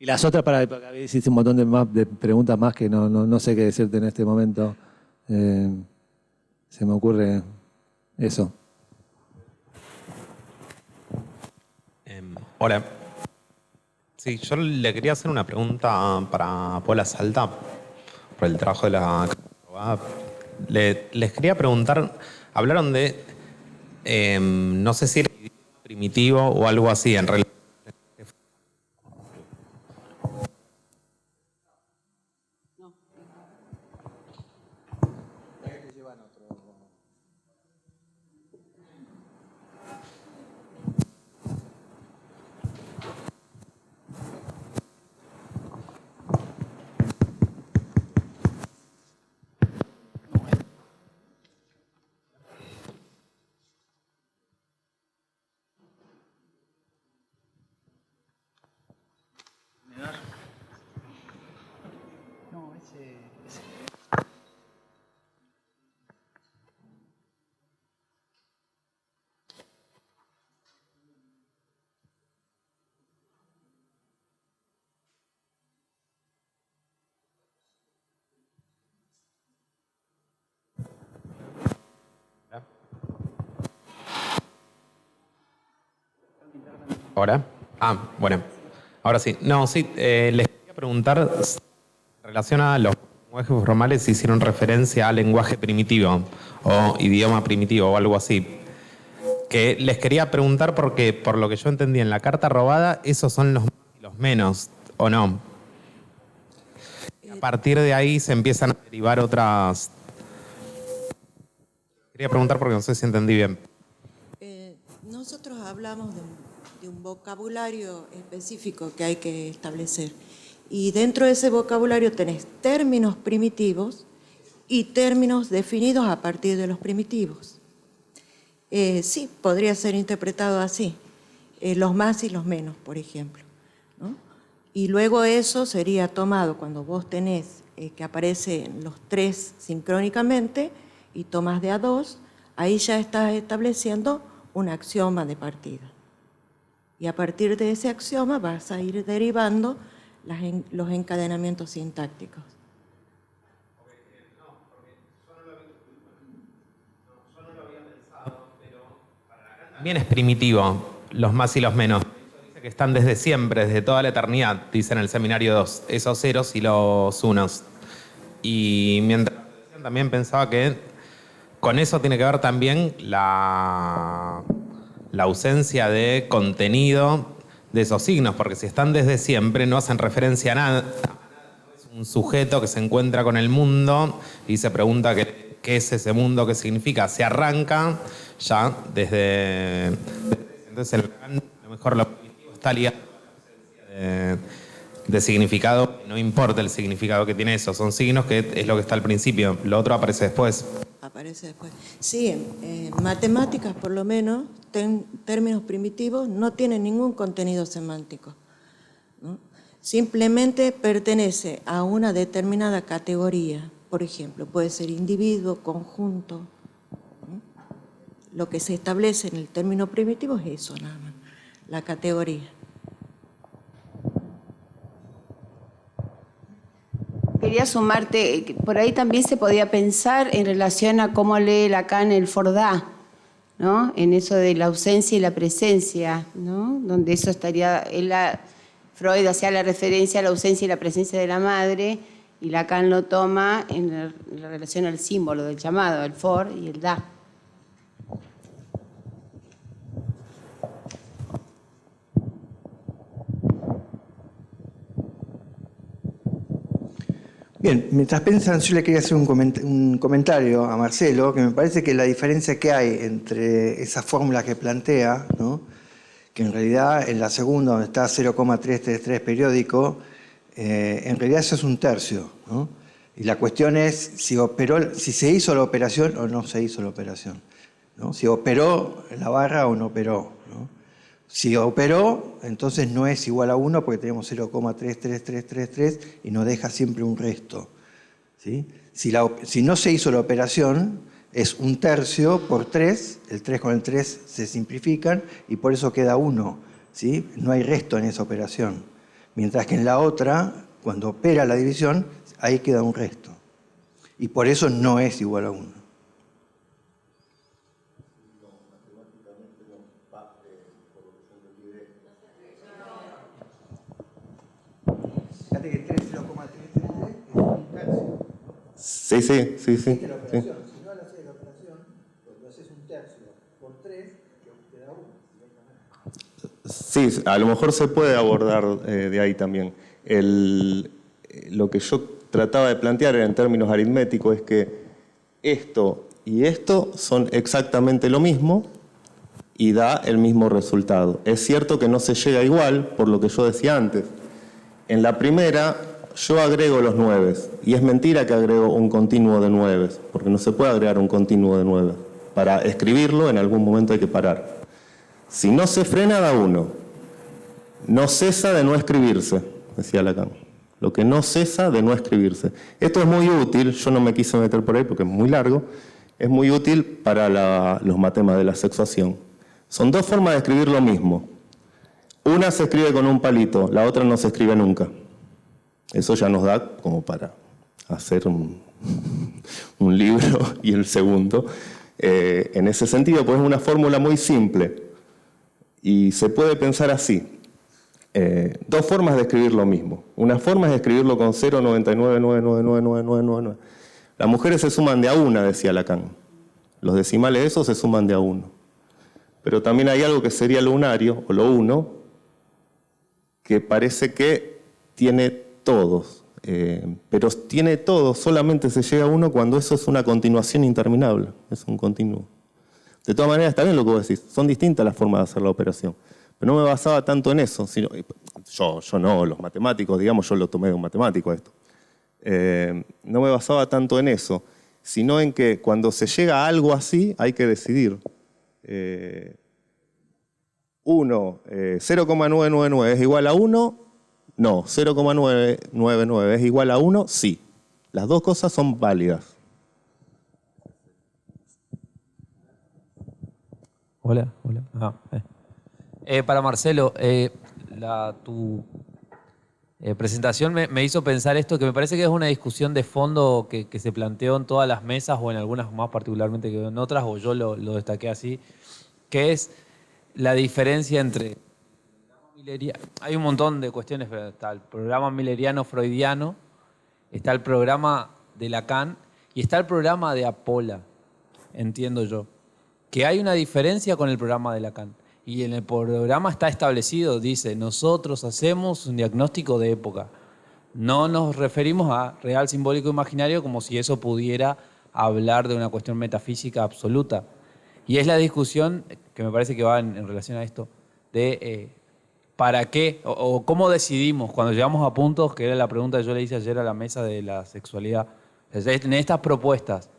Speaker 4: Y las otras, porque hiciste un montón de preguntas más que no sé qué decirte en este momento. Se me ocurre eso.
Speaker 7: Hola. Sí, yo le quería hacer una pregunta para Paula Salta, por el trabajo de la... Les quería preguntar, hablaron de, no sé si era primitivo o algo así, en realidad. ¿Ahora? Bueno. Ahora sí. No, sí, les quería preguntar en relación a los lenguajes formales si hicieron referencia al lenguaje primitivo o idioma primitivo o algo así. Que les quería preguntar porque, por lo que yo entendí en la carta robada, esos son los más y los menos, ¿o no? A partir de ahí se empiezan a derivar otras... Quería preguntar porque no sé si entendí bien.
Speaker 3: Nosotros hablamos de un vocabulario específico que hay que establecer. Y dentro de ese vocabulario tenés términos primitivos y términos definidos a partir de los primitivos. Sí, podría ser interpretado así. Los más y los menos, por ejemplo, ¿no? Y luego eso sería tomado cuando vos tenés que aparecen los tres sincrónicamente y tomas de a dos, ahí ya estás estableciendo un axioma de partida. Y a partir de ese axioma vas a ir derivando los encadenamientos sintácticos.
Speaker 7: También es primitivo, los más y los menos. Dice que están desde siempre, desde toda la eternidad, dice en el seminario 2, esos ceros y los unos. Y mientras también pensaba que con eso tiene que ver también la ausencia de contenido de esos signos, porque si están desde siempre no hacen referencia a nada. Es un sujeto que se encuentra con el mundo y se pregunta qué es ese mundo, qué significa. Se arranca ya desde entonces a lo mejor lo primitivo está ligado a la ausencia de significado. No importa el significado que tiene eso, son signos que es lo que está al principio, lo otro aparece después.
Speaker 3: Aparece después. Sí, en matemáticas por lo menos, términos primitivos no tienen ningún contenido semántico, ¿no? Simplemente pertenece a una determinada categoría. Por ejemplo, puede ser individuo, conjunto, ¿no? Lo que se establece en el término primitivo es eso nada más, la categoría.
Speaker 2: Quería sumarte, que por ahí también se podía pensar en relación a cómo lee Lacan el Fordá, ¿no? En eso de la ausencia y la presencia, ¿no? Donde eso estaría, Freud hacía la referencia a la ausencia y la presencia de la madre, y Lacan lo toma en la relación al símbolo del llamado, el for y el da.
Speaker 1: Bien, mientras piensan, yo le quería hacer un comentario a Marcelo, que me parece que la diferencia que hay entre esas fórmulas que plantea, ¿no? Que en realidad en la segunda, donde está 0,333 periódico, en realidad eso es un tercio, ¿no? Y la cuestión es si se hizo la operación o no se hizo la operación, ¿no? Si operó la barra o no operó, ¿no? Si operó, entonces no es igual a 1 porque tenemos 0,33333 y nos deja siempre un resto, ¿sí? Si no se hizo la operación, es un tercio por 3, el 3 con el 3 se simplifican y por eso queda 1, ¿sí? No hay resto en esa operación. Mientras que en la otra, cuando opera la división, ahí queda un resto. Y por eso no es igual a 1. Fíjate que 3,0,333 es un tercio.
Speaker 5: Sí.
Speaker 1: Hiciste la operación. Si no haces la operación, cuando haces un tercio por 3, te da 1.
Speaker 5: Sí, a lo mejor se puede abordar de ahí también. Lo que yo trataba de plantear en términos aritméticos es que esto y esto son exactamente lo mismo y da el mismo resultado. Es cierto que no se llega igual, por lo que yo decía antes. En la primera, yo agrego los 9 y es mentira que agrego un continuo de 9, porque no se puede agregar un continuo de 9. Para escribirlo, en algún momento hay que parar. Si no se frena, da 1. No cesa de no escribirse, decía Lacan. Lo que no cesa de no escribirse. Esto es muy útil, yo no me quise meter por ahí porque es muy largo, es muy útil para los matemas de la sexuación. Son dos formas de escribir lo mismo. Una se escribe con un palito, la otra no se escribe nunca. Eso ya nos da como para hacer un libro y el segundo. En ese sentido, pues es una fórmula muy simple y se puede pensar así. Dos formas de escribir lo mismo. Una forma es escribirlo con 0,99999999. Las mujeres se suman de a una, decía Lacan. Los decimales de esos se suman de a 1. Pero también hay algo que sería lo unario, o lo 1, que parece que tiene todos. Pero tiene todos, solamente se llega a 1 cuando eso es una continuación interminable. Es un continuo. De todas maneras, está bien lo que vos decís. Son distintas las formas de hacer la operación. Pero no me basaba tanto en eso. Sino, yo no, los matemáticos, digamos, yo lo tomé de un matemático esto. No me basaba tanto en eso, sino en que cuando se llega a algo así, hay que decidir. 0,999 es igual a 1, no. 0,999 es igual a 1, sí. Las dos cosas son válidas.
Speaker 8: Hola. Para Marcelo, presentación me hizo pensar esto, que me parece que es una discusión de fondo que se planteó en todas las mesas, o en algunas más particularmente que en otras, o yo lo destaqué así, que es la diferencia entre... Hay un montón de cuestiones, pero está el programa milleriano-freudiano, está el programa de Lacan y está el programa de Apolla, entiendo yo. Que hay una diferencia con el programa de Lacan. Y en el programa está establecido, dice, nosotros hacemos un diagnóstico de época. No nos referimos a real, simbólico, imaginario como si eso pudiera hablar de una cuestión metafísica absoluta. Y es la discusión que me parece que va en relación a esto, de para qué o cómo decidimos cuando llegamos a puntos, que era la pregunta que yo le hice ayer a la mesa de la sexualidad. En estas propuestas,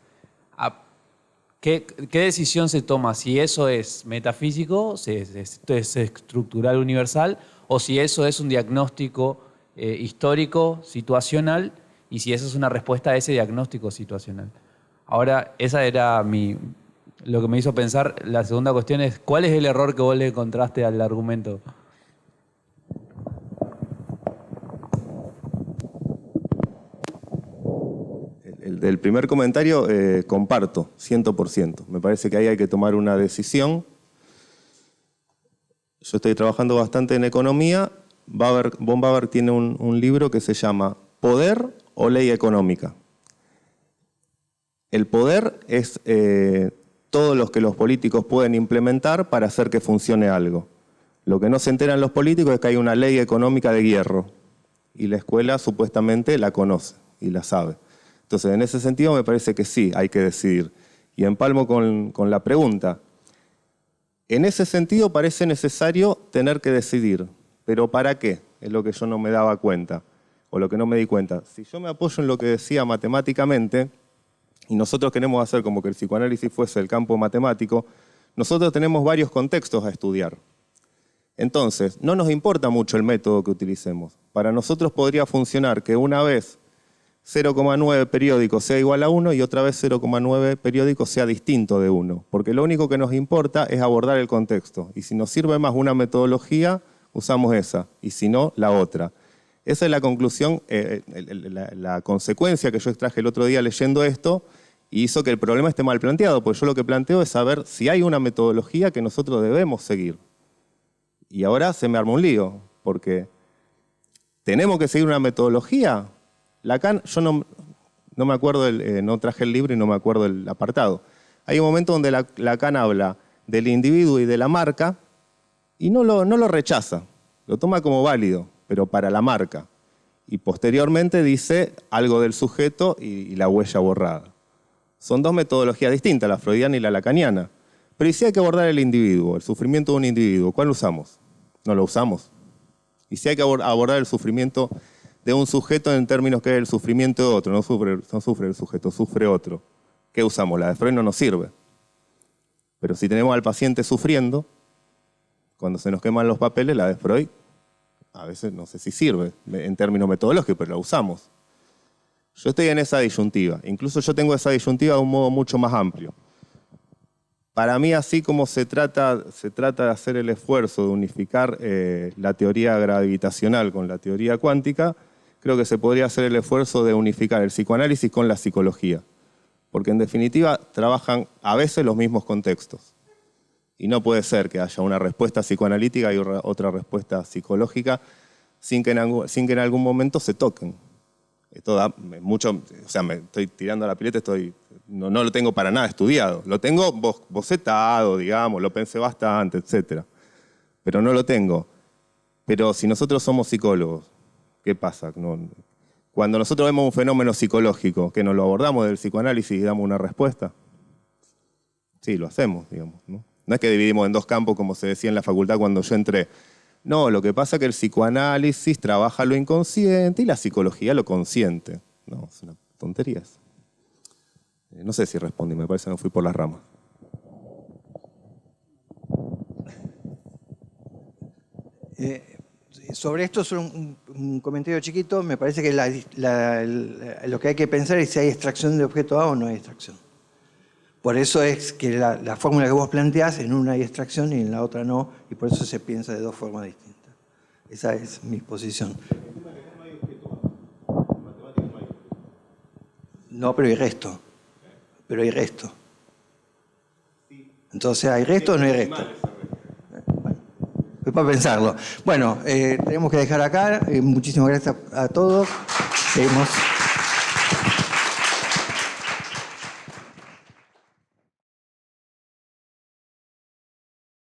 Speaker 8: ¿qué decisión se toma? Si eso es metafísico, si es estructural universal, o si eso es un diagnóstico histórico, situacional, y si eso es una respuesta a ese diagnóstico situacional. Ahora, esa era lo que me hizo pensar. La segunda cuestión es, ¿cuál es el error que vos le encontraste al argumento?
Speaker 5: El del primer comentario comparto, 100%. Me parece que ahí hay que tomar una decisión. Yo estoy trabajando bastante en economía. Von Baber tiene un libro que se llama Poder o Ley Económica. El poder es todo lo que los políticos pueden implementar para hacer que funcione algo. Lo que no se enteran los políticos es que hay una ley económica de hierro y la escuela supuestamente la conoce y la sabe. Entonces, en ese sentido me parece que sí, hay que decidir. Y empalmo con la pregunta. En ese sentido parece necesario tener que decidir. ¿Pero para qué? Es lo que yo no me daba cuenta, o lo que no me di cuenta. Si yo me apoyo en lo que decía matemáticamente, y nosotros queremos hacer como que el psicoanálisis fuese el campo matemático, nosotros tenemos varios contextos a estudiar. Entonces, no nos importa mucho el método que utilicemos. Para nosotros podría funcionar que una vez 0,9 periódico sea igual a 1 y otra vez 0,9 periódico sea distinto de 1. Porque lo único que nos importa es abordar el contexto. Y si nos sirve más una metodología, usamos esa. Y si no, la otra. Esa es la conclusión, la consecuencia que yo extraje el otro día leyendo esto, y hizo que el problema esté mal planteado. Porque yo lo que planteo es saber si hay una metodología que nosotros debemos seguir. Y ahora se me arma un lío. Porque tenemos que seguir una metodología. Lacan, yo no me acuerdo, no traje el libro y no me acuerdo el apartado. Hay un momento donde Lacan habla del individuo y de la marca y no lo rechaza, lo toma como válido, pero para la marca. Y posteriormente dice algo del sujeto y la huella borrada. Son dos metodologías distintas, la freudiana y la lacaniana. Pero ¿y si hay que abordar el individuo, el sufrimiento de un individuo? ¿Cuál usamos? No lo usamos. ¿Y si hay que abordar el sufrimiento de un sujeto en términos que es el sufrimiento de otro? No sufre el sujeto, sufre otro. ¿Qué usamos? La de Freud no nos sirve. Pero si tenemos al paciente sufriendo, cuando se nos queman los papeles, la de Freud a veces no sé si sirve en términos metodológicos, pero la usamos. Yo estoy en esa disyuntiva. Incluso yo tengo esa disyuntiva de un modo mucho más amplio. Para mí, así como se trata de hacer el esfuerzo de unificar la teoría gravitacional con la teoría cuántica, creo que se podría hacer el esfuerzo de unificar el psicoanálisis con la psicología. Porque en definitiva trabajan a veces los mismos contextos. Y no puede ser que haya una respuesta psicoanalítica y otra respuesta psicológica sin que en algún momento se toquen. Esto da mucho, o sea, me estoy tirando a la pileta, no lo tengo para nada estudiado. Lo tengo bocetado, digamos, lo pensé bastante, etc. Pero no lo tengo. Pero si nosotros somos psicólogos, ¿qué pasa? Cuando nosotros vemos un fenómeno psicológico, que nos lo abordamos del psicoanálisis y damos una respuesta, sí, lo hacemos, digamos, ¿no? No es que dividimos en dos campos, como se decía en la facultad cuando yo entré. No, lo que pasa es que el psicoanálisis trabaja lo inconsciente y la psicología lo consciente. No, es una tontería. No sé si respondí, me parece que no fui por las ramas.
Speaker 1: Sobre esto, solo un comentario chiquito. Me parece que lo que hay que pensar es si hay extracción de objeto A o no hay extracción. Por eso es que la fórmula que vos planteás, en una hay extracción y en la otra no, y por eso se piensa de dos formas distintas. Esa es mi posición. No, pero hay resto. Pero hay resto. Entonces, ¿hay resto o no hay resto? Bueno, es para pensarlo. Bueno, tenemos que dejar acá. Muchísimas gracias a todos. Seguimos.